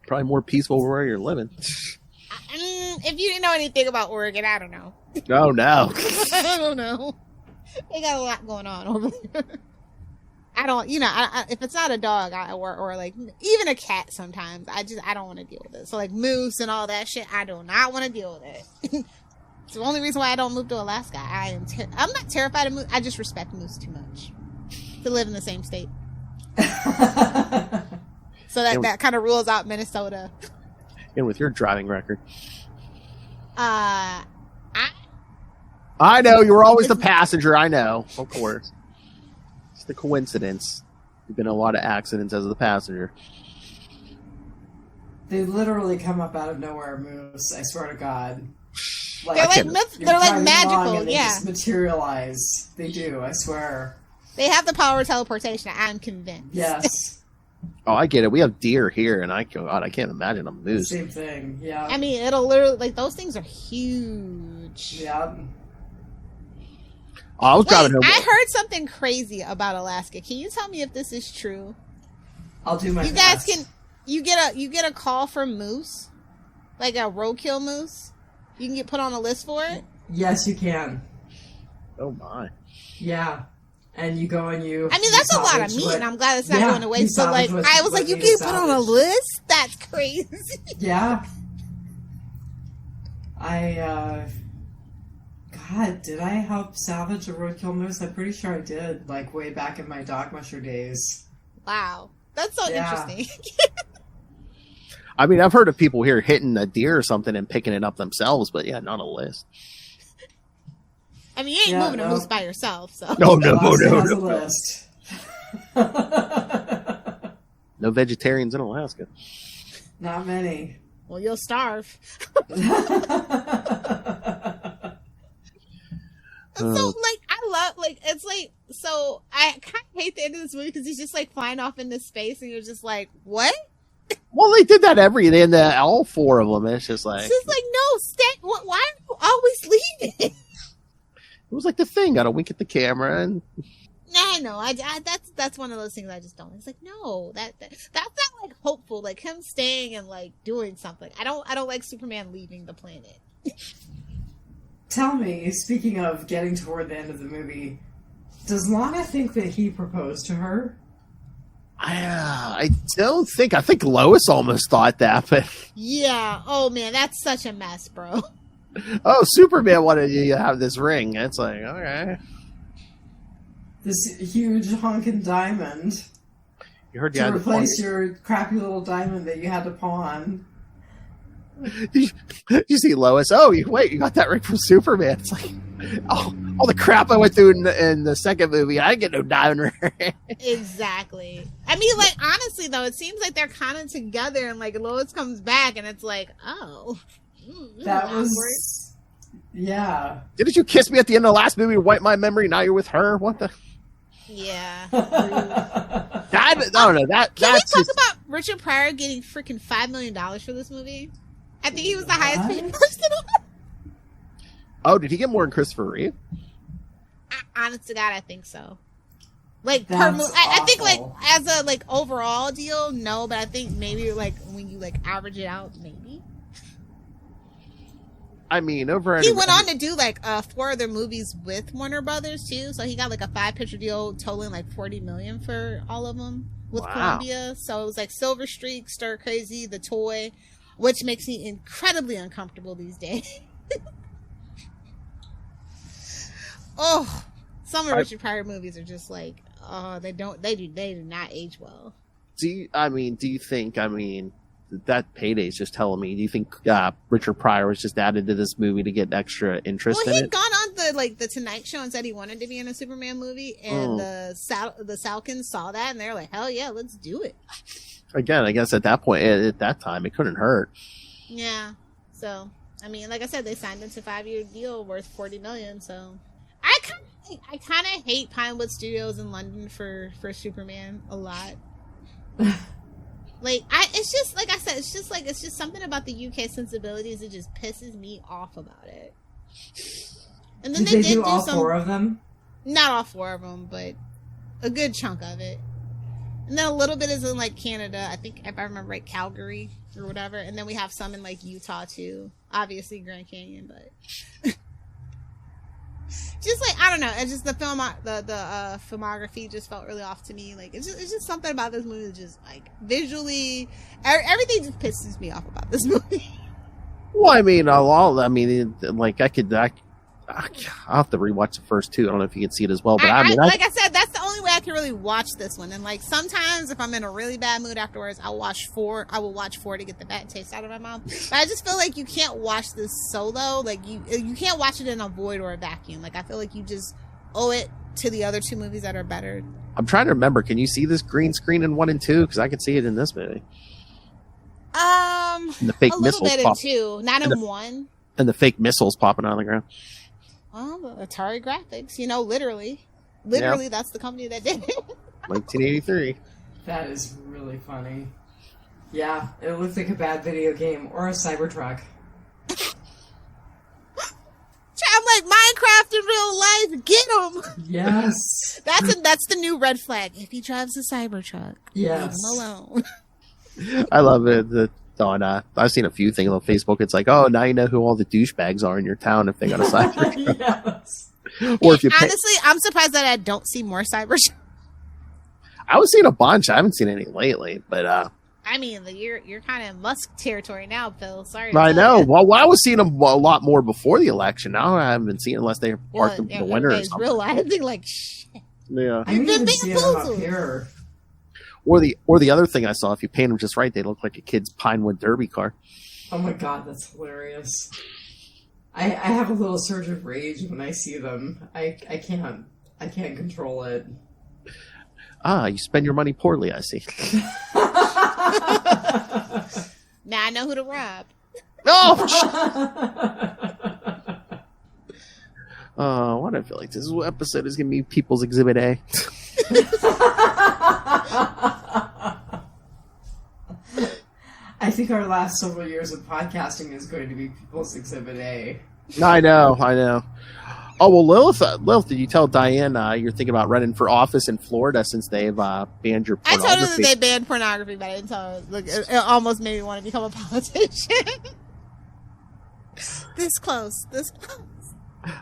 Probably more peaceful where you're living. if you didn't know anything about Oregon, I don't know. Oh, no. I don't know. They got a lot going on over there. I don't, if it's not a dog or like even a cat sometimes, I don't want to deal with it. So like moose and all that shit, I do not want to deal with it. It's the only reason why I don't move to Alaska. I'm not terrified of moose. I just respect moose too much to live in the same state. So that kind of rules out Minnesota. And with your driving record. I know, you were always the passenger. I know, of course. It's the coincidence. You've been in a lot of accidents as the passenger. They literally come up out of nowhere, moose. I swear to God. They're like magical, and they yeah. just materialize. They do, I swear. They have the power of teleportation. I'm convinced. Yes. Oh, I get it. We have deer here, and I can't imagine a moose. Same thing, yeah. I mean, it'll literally, like, those things are huge. Yeah. Oh, I was driving home. I heard something crazy about Alaska. Can you tell me if this is true? I'll do my You guys best. you get a call from moose? Like a roadkill moose? You can get put on a list for it? Yes, you can. Oh, my. Yeah. And you go and you... I mean, that's a lot of salvage meat, what- and I'm glad it's not Yeah, going to waste. you But, like, salvage I was what like, you you get put on a salvage. list? That's crazy. Yeah. God, did I help salvage a roadkill moose? I'm pretty sure I did, like, way back in my dog musher days. Wow. That's so Yeah. interesting. I mean, I've heard of people here hitting a deer or something and picking it up themselves, but yeah, not a list. I mean, you ain't moving a moose by yourself, so. No. Alaska has a list. No vegetarians in Alaska. Not many. Well, you'll starve. So, like, I love, like, it's like, so I kind of hate the end of this movie because he's just, like, flying off into space and you're just like, what? Well, they did that in all four of them. It's just like... It's just like, no, stay, why are you always leaving? It was like the thing. Got to wink at the camera and... I know. That's one of those things I just don't. It's like, no, that's not like hopeful. Like him staying and like doing something. I don't like Superman leaving the planet. Tell me, speaking of getting toward the end of the movie, does Lana think that he proposed to her? I don't think. I think Lois almost thought that, but... Yeah. Oh, man, that's such a mess, bro. Oh, Superman wanted you to have this ring. It's like, okay. This huge honkin' diamond You heard to replace your crappy little diamond that you had to pawn. You see Lois? Oh, you got that ring from Superman. It's like, oh, all the crap I went through in the second movie. I didn't get no diamond ring. Exactly. I mean, like, honestly, though, it seems like they're kind of together and, like, Lois comes back and it's like, oh. That was... Yeah. Didn't you kiss me at the end of the last movie to wipe my memory? Now you're with her? What the... Yeah. I don't know. Can we talk about Richard Pryor getting freaking $5 million for this movie? I think he was the highest paid person on it. Oh, did he get more than Christopher Reeve? Honest to God, I think so. Like per That's movie, I think like awful. as a like overall deal, no, but I think maybe like when you like average it out, maybe. I mean, over he went on to do like 4 other movies with Warner Brothers too. So he got like a 5-picture deal totaling like $40 million for all of them with Columbia. So it was like Silver Streak, Stir Crazy, The Toy, which makes me incredibly uncomfortable these days. Oh, some of Richard Pryor movies are just like, oh, they do not age well. Do you think that Payday's just telling me? Do you think Richard Pryor was just added to this movie to get extra interest in it? Well, he'd gone on the Tonight Show and said he wanted to be in a Superman movie, and the Salkins saw that and they're like, hell yeah, let's do it. Again, I guess at that point, at that time, it couldn't hurt. Yeah. So, I mean, like I said, they signed into a 5-year deal worth $40 million. So, I kind of hate Pinewood Studios in London for Superman a lot. It's just like I said, it's just something about the UK sensibilities that just pisses me off about it. And then did they do all 4 of them? Not all 4 of them, but a good chunk of it. And then a little bit is in like Canada, I think, if I remember right, Calgary or whatever. And then we have some in like Utah too. Obviously Grand Canyon, but just like, I don't know, it's just the filmography just felt really off to me. Like it's just something about this movie that just like visually everything just pisses me off about this movie. Well, I mean, I'll have to rewatch the first 2. I don't know if you can see it as well, but like I said, that's the only way I can really watch this one. And like sometimes if I'm in a really bad mood afterwards, I will watch 4 to get the bad taste out of my mouth. But I just feel like you can't watch this solo. Like you can't watch it in a void or a vacuum. Like I feel like you just owe it to the other 2 movies that are better. I'm trying to remember. Can you see this green screen in 1 and 2? Because I can see it in this movie. And the fake a missiles little bit in 2, not in 1. And the fake missiles popping out of the ground. Well, the Atari Graphics, literally, yeah. That's the company that did it. 1983. That is really funny. Yeah, it looks like a bad video game or a Cybertruck. I'm like, Minecraft in real life, get him! Yes. That's the new red flag. If he drives a Cybertruck, yes. leave him alone. I love it. I've seen a few things on Facebook. It's like, oh, now you know who all the douchebags are in your town if they got a Cybertruck. Yes. Or if you honestly, I'm surprised that I don't see more Cybertruck. I was seeing a bunch. I haven't seen any lately, but I mean, you're kind of in Musk territory now, Phil. Sorry. I know. Well, I was seeing them a lot more before the election. Now I haven't been seeing unless they parked them in the winter or something. Realizing like shit. Yeah. I didn't even see them up here. Or the other thing I saw, if you paint them just right, they look like a kid's Pinewood Derby car. Oh my god, that's hilarious. I have a little surge of rage when I see them. I can't control it. You spend your money poorly, I see. Now I know who to rob. Oh, what I feel like this episode is going to be People's Exhibit A. I think our last several years of podcasting is going to be People's Exhibit A. I know. Oh, well, Lilith, did you tell Dianne you're thinking about running for office in Florida since they've banned your pornography? I told her that they banned pornography, but I didn't tell her. Look, it almost made me want to become a politician. This close.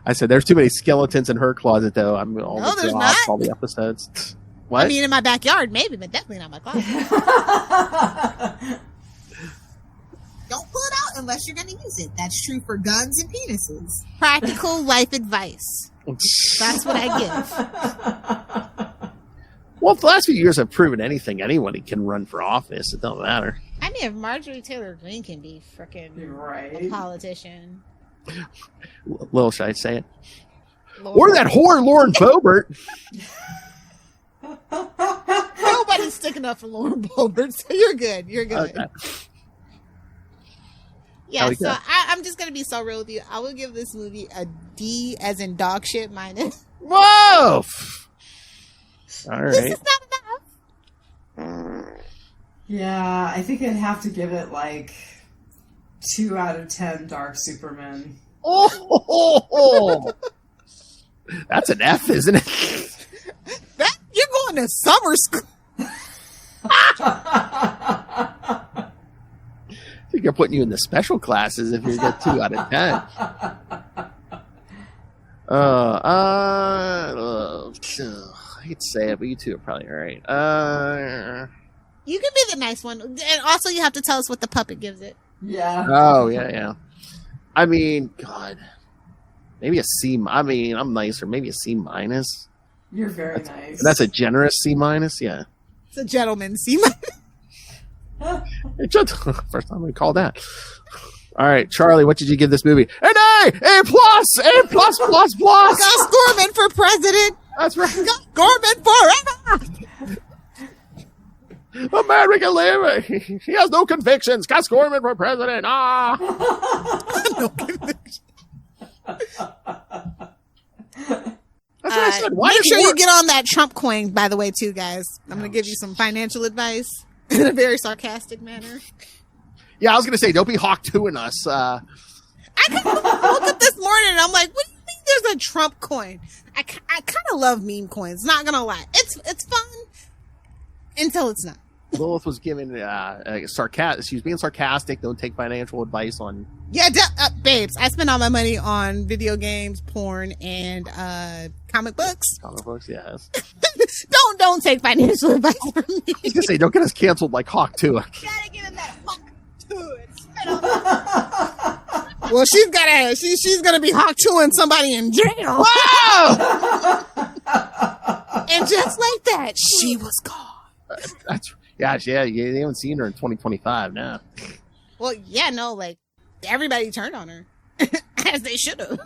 I said, there's too many skeletons in her closet, though. I'm all no, there's not. All the episodes. What? I mean, in my backyard, maybe, but definitely not my closet. Don't pull it out unless you're going to use it. That's true for guns and penises. Practical life advice. That's what I give. Well, the last few years have proven anybody can run for office. It don't matter. I mean, if Marjorie Taylor Greene can be freaking a politician. Lil, should I say it? Or that whore, Lauren Boebert. Nobody's sticking up for Lauren Boebert, so you're good. You're good. Okay. Yeah, so I'm just going to be so real with you. I will give this movie a D as in dog shit minus. Whoa! All right. This is not enough. Yeah, I think I'd have to give it like 2 out of 10 Dark Superman. Oh! That's an F, isn't it? You're going to summer school. think they're putting you in the special classes if you get 2 out of 10. I hate to say it, but you two are probably all right. You can be the nice one, and also you have to tell us what the puppet gives it. Yeah. Oh yeah. I mean, God, maybe a C. I mean, I'm nicer. Maybe a C minus. You're very nice. That's a generous C minus. Yeah. It's a gentleman. See, First time we call that. All right, Charlie, what did you give this movie? An A plus, A plus. Gus Gorman for president. That's right. Gus Gorman forever. America live. He has no convictions. Gus Gorman for president. Ah. No conviction. That's what I said. Why make is sure he you get on that Trump coin, by the way, too, guys. I'm going to give you some financial advice in a very sarcastic manner. Yeah, I was going to say, don't be Hawk 2-ing us. I woke up this morning and I'm like, what do you mean there's a Trump coin? I kind of love meme coins, not going to lie. It's fun until it's not. Lilith was giving sarcastic. She was being sarcastic. Don't take financial advice on. Yeah, babes, I spend all my money on video games, porn, and comic books. Comic books, yes. Don't take financial advice from me. I was going to say, don't get us canceled like Hawk 2. Gotta get in that Hawk 2 and spit on that. Well, she's gonna be Hawk 2ing somebody in jail. Wow! And just like that, she was gone. That's yeah. You haven't seen her in 2025 now. Well, yeah, no, like everybody turned on her as they should have.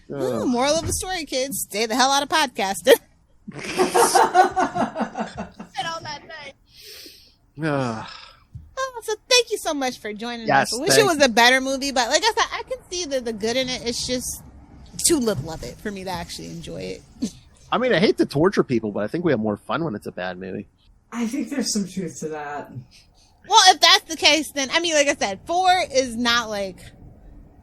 Moral of the story, kids: stay the hell out of podcasting. And all that night. So thank you so much for joining us. I wish it was a better movie, but like I said, I can see the good in it. It's just too little of it for me to actually enjoy it. I mean, I hate to torture people, but I think we have more fun when it's a bad movie. I think there's some truth to that. Well, if that's the case, then, I mean, like I said, 4 is not like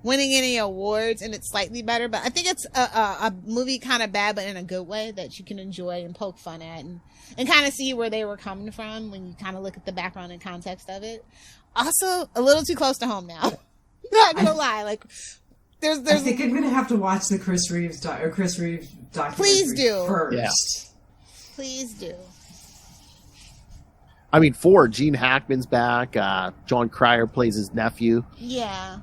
winning any awards, and it's slightly better, but I think it's a movie kind of bad, but in a good way that you can enjoy and poke fun at and kind of see where they were coming from when you kind of look at the background and context of it. Also, a little too close to home now. Not gonna lie, like there's. I think I'm gonna have to watch the Chris Reeves documentary. Please do first. Yeah. Please do. I mean, 4, Gene Hackman's back. John Cryer plays his nephew. Yeah.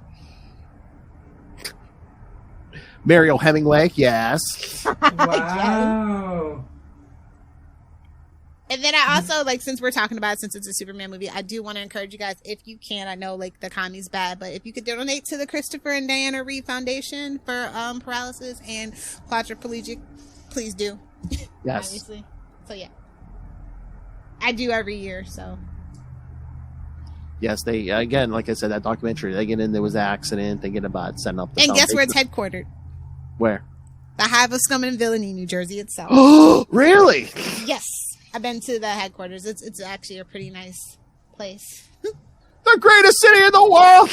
Mariel Hemingway, yes. Wow. And then I also, like, since we're talking about it, since it's a Superman movie, I do want to encourage you guys, if you can, I know, like, the economy's bad, but if you could donate to the Christopher and Diana Reeve Foundation for paralysis and quadriplegic, please do. Yes. Obviously. So, yeah. I do every year, so. Yes, they, again, like I said, that documentary, they get in, there was an accident, they get about setting up the And guess where it's foundation. headquartered? Where? The Hive of Scum and Villainy, New Jersey itself. Oh, really? Yes. I've been to the headquarters. It's actually a pretty nice place. The greatest city in the world!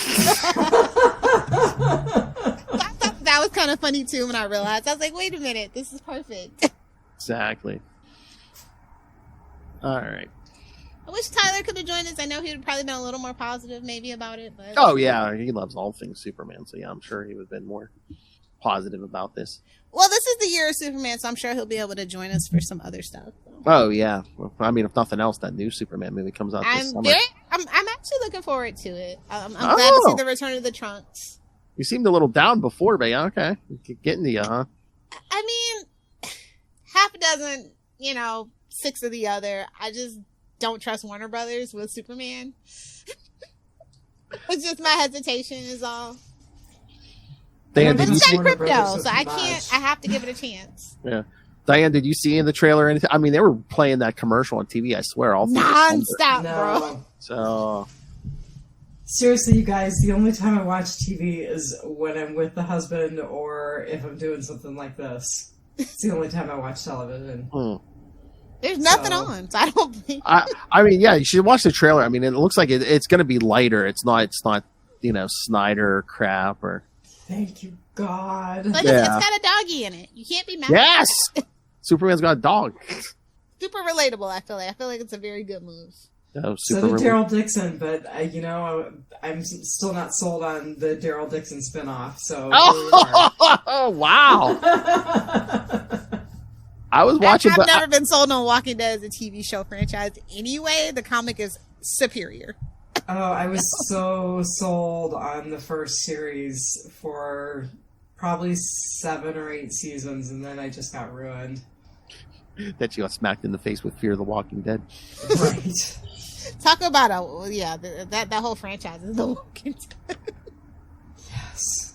I thought that was kind of funny, too, when I realized. I was like, wait a minute, this is perfect. Exactly. All right. I wish Tyler could have joined us. I know he would have probably been a little more positive maybe about it. But Oh, yeah, he loves all things Superman, so yeah, I'm sure he would have been more positive about this. Well, this is the year of Superman, so I'm sure he'll be able to join us for some other stuff. So. Oh, yeah. Well, I mean, if nothing else, that new Superman movie comes out this summer. I'm actually looking forward to it. I'm glad to see the return of the Trunks. You seemed a little down before, but yeah, okay. Getting to you, huh? I mean, half a dozen, 6 of the other. I just don't trust Warner Brothers with Superman. It's just my hesitation is all. Diane, But did you it's see? got crypto, so I have to give it a chance. Yeah. Diane, did you see in the trailer anything? I mean, they were playing that commercial on TV, I swear, all through Non-stop, No. bro. So, Seriously, you guys, the only time I watch TV is when I'm with the husband or if I'm doing something like this. It's the only time I watch television. There's nothing on, so I don't think. I mean, yeah, you should watch the trailer. I mean, it looks like it's going to be lighter. It's not, Snyder crap or. Thank you, God. Like Yeah. it's got a doggy in it. You can't be mad. Yes! Superman's got a dog. Super relatable. I feel like it's a very good move. Oh, So super. did Daryl Dixon, but I'm still not sold on the Daryl Dixon spinoff. So Oh, wow! I was watching. I've never been sold on Walking Dead as a TV show franchise. Anyway, the comic is superior. Oh, I was so sold on the first series for probably 7 or 8 seasons, and then I just got ruined. That you got smacked in the face with Fear the Walking Dead. Right. Talk about that whole franchise is The Walking Dead. Yes.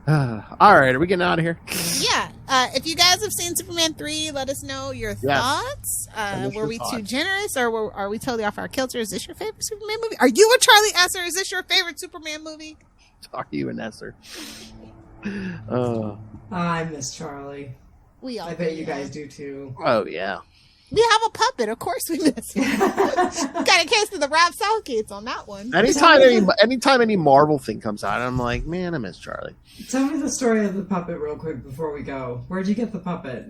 All right, are we getting out of here? Yeah. If you guys have seen Superman 3, let us know your thoughts. Were we too generous, or are we totally off our kilter? Is this your favorite Superman movie? Are you a Charlie Esser? Is this your favorite Superman movie? Are you an Esser? I miss Charlie. We all I bet you guys do too. Oh, yeah. We have a puppet. Of course we miss him. Got a case of the Rob Southgates on that one. Anytime any Marvel thing comes out, I'm like, man, I miss Charlie. Tell me the story of the puppet real quick before we go. Where'd you get the puppet?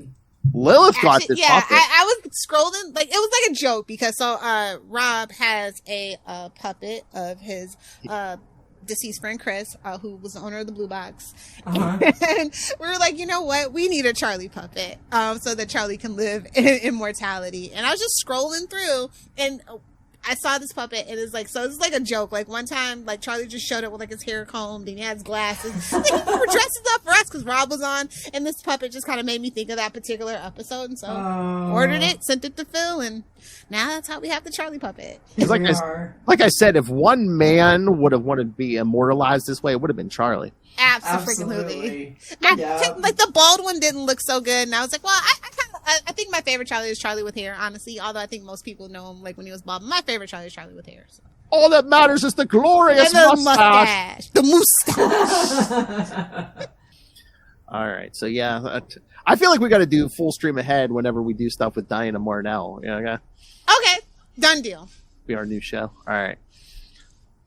Lilith got this puppet. I was scrolling, like, it was like a joke because Rob has a puppet of his deceased friend Chris, who was the owner of the Blue Box. And we were like, you know what? We need a Charlie puppet so that Charlie can live in immortality. And I was just scrolling through and I saw this puppet and it's like, so it's like a joke. Like one time, like Charlie just showed up with like his hair combed and he has glasses. And he dresses up for us because Rob was on. And this puppet just kind of made me think of that particular episode. And so ordered it, sent it to Phil, and now that's how we have the Charlie puppet. Like I said, if one man would have wanted to be immortalized this way, it would have been Charlie. Absolutely. Like the bald one didn't look so good, and I was like, well, I think my favorite Charlie is Charlie with hair, honestly. Although I think most people know him like when he was bald. My favorite Charlie is Charlie with hair. So. All that matters is the glorious mustache. The mustache. All right, so yeah, I feel like we got to do full stream ahead whenever we do stuff with Dianne and Marnell. Okay, done deal. Be our new show. All right.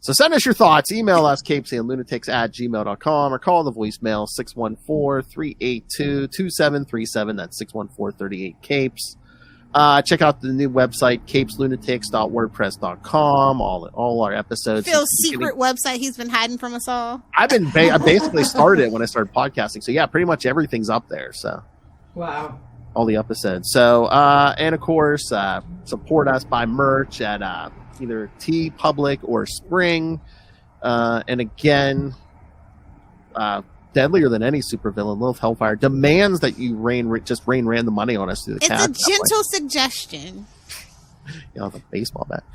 So send us your thoughts. Email us, CapesandLunatics@gmail.com, or call the voicemail 614-382-2737. That's 614-38-CAPES. Check out the new website, CapesLunatics.wordpress.com. All our episodes. Phil's secret website he's been hiding from us all. I basically started it when I started podcasting. So yeah, pretty much everything's up there. So wow. All the episodes. So and of course, support us by merch at either T Public or Spring. And again, deadlier than any supervillain, Lilith Hellfire demands that you rain random money on us through the chat. It's a gentle suggestion. The baseball bat.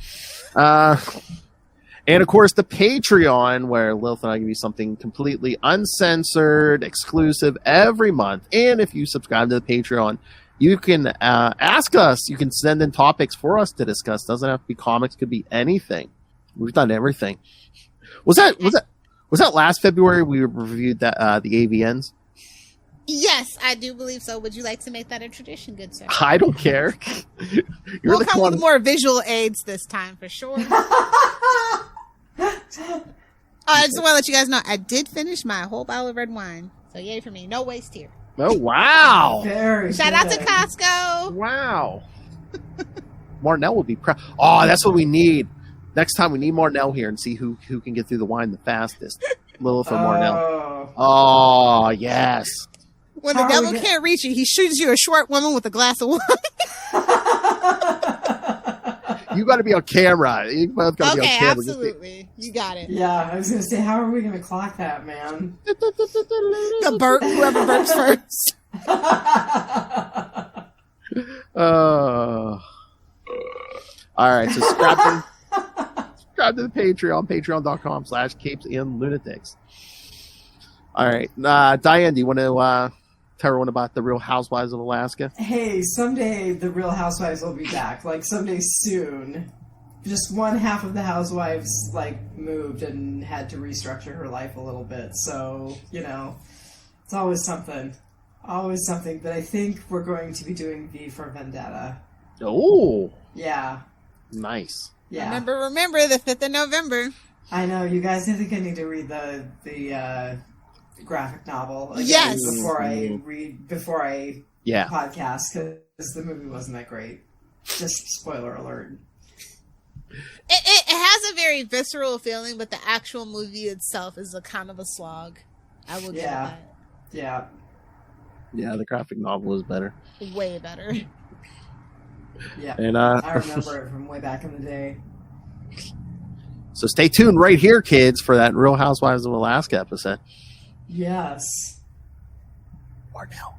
And of course, the Patreon, where Lilith and I give you something completely uncensored, exclusive every month. And if you subscribe to the Patreon, you can ask us. You can send in topics for us to discuss. Doesn't have to be comics. Could be anything. We've done everything. Was that last February we reviewed that the AVNs? Yes, I do believe so. Would you like to make that a tradition, good sir? I don't care. We'll come with more visual aids this time for sure. I just want to let you guys know I did finish my whole bottle of red wine. So yay for me. No waste here. Oh, wow. Shout out to Costco. Wow. Marnell would be proud. Oh, that's what we need. Next time we need Marnell here and see who can get through the wine the fastest. Lilith or Marnell. Oh, yes. When the devil can't reach you, he shoots you a short woman with a glass of wine. You got to be on camera. You both got to be on camera. Absolutely. You got it. Yeah, I was going to say, how are we going to clock that, man? The burp, whoever burps first. All right, so subscribe to the Patreon, patreon.com/CapesandLunatics. All right, Dianne, do you want to tell everyone about the Real Housewives of Alaska? Hey, someday the Real Housewives will be back. Like, someday soon. Just one half of the housewives, moved and had to restructure her life a little bit. So, it's always something. Always something. But I think we're going to be doing V for Vendetta. Oh. Yeah. Nice. Yeah. Remember, the 5th of November. I know. You guys, I think I need to read the graphic novel again yes. before I Yeah. podcast, because the movie wasn't that great. Just spoiler alert. It has a very visceral feeling, but the actual movie itself is a kind of a slog. I will give it that. Yeah. Yeah, the graphic novel is better. Way better. Yeah. And I remember it from way back in the day. So stay tuned right here, kids, for that Real Housewives of Alaska episode. Yes. Or now.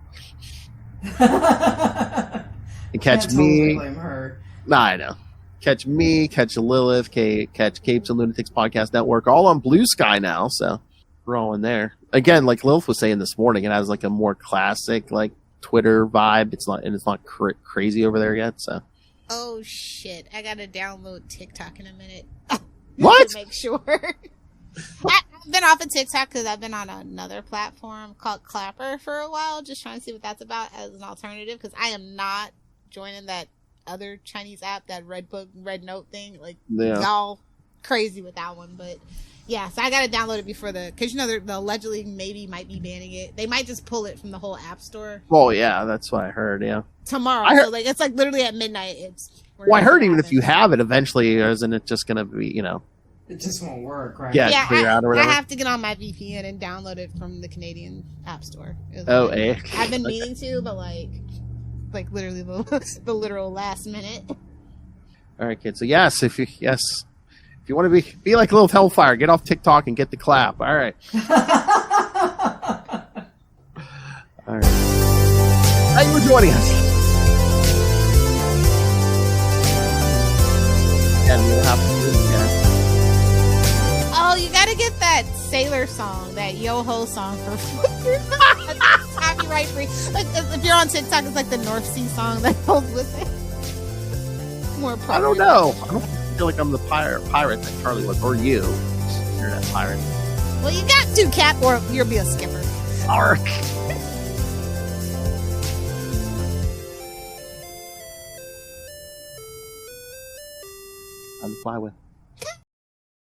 And And catch totally me. blame her. Nah, I know. Catch me, catch Lilith, catch Capes and Lunatics Podcast Network, all on Blue Sky now, so we're all in there. Again, like Lilith was saying this morning, it has like a more classic like Twitter vibe. It's not crazy over there yet, so. Oh shit! I gotta download TikTok in a minute. What? To make sure. I've been off of TikTok because I've been on another platform called Clapper for a while, just trying to see what that's about as an alternative. Because I am not joining that other Chinese app, that Red Note thing. Like y'all crazy with that one, but yeah. So I gotta download it before because they're allegedly might be banning it. They might just pull it from the whole app store. Well, yeah, that's what I heard. Yeah, tomorrow. So like it's like literally at midnight. I heard even if you have it eventually, isn't it just gonna be It just won't work, right? Yeah, I have to get on my VPN and download it from the Canadian App Store. I've been meaning to, but like literally the literal last minute. All right, kids. So yes, if you want to be like a little Hellfire, get off TikTok and get the clap. All right. All right. Thank you for joining us. And we'll have to do it again. Oh, you gotta get that Sailor song, that Yo-Ho song for copyright free. Like, if you're on TikTok, it's like the North Sea song that goes with it. More I don't know. I don't feel like I'm the pirate that Charlie was, or you. You're that pirate. Well, you got to, Cap, or you'll be a skipper. Ark. I'm the fly with.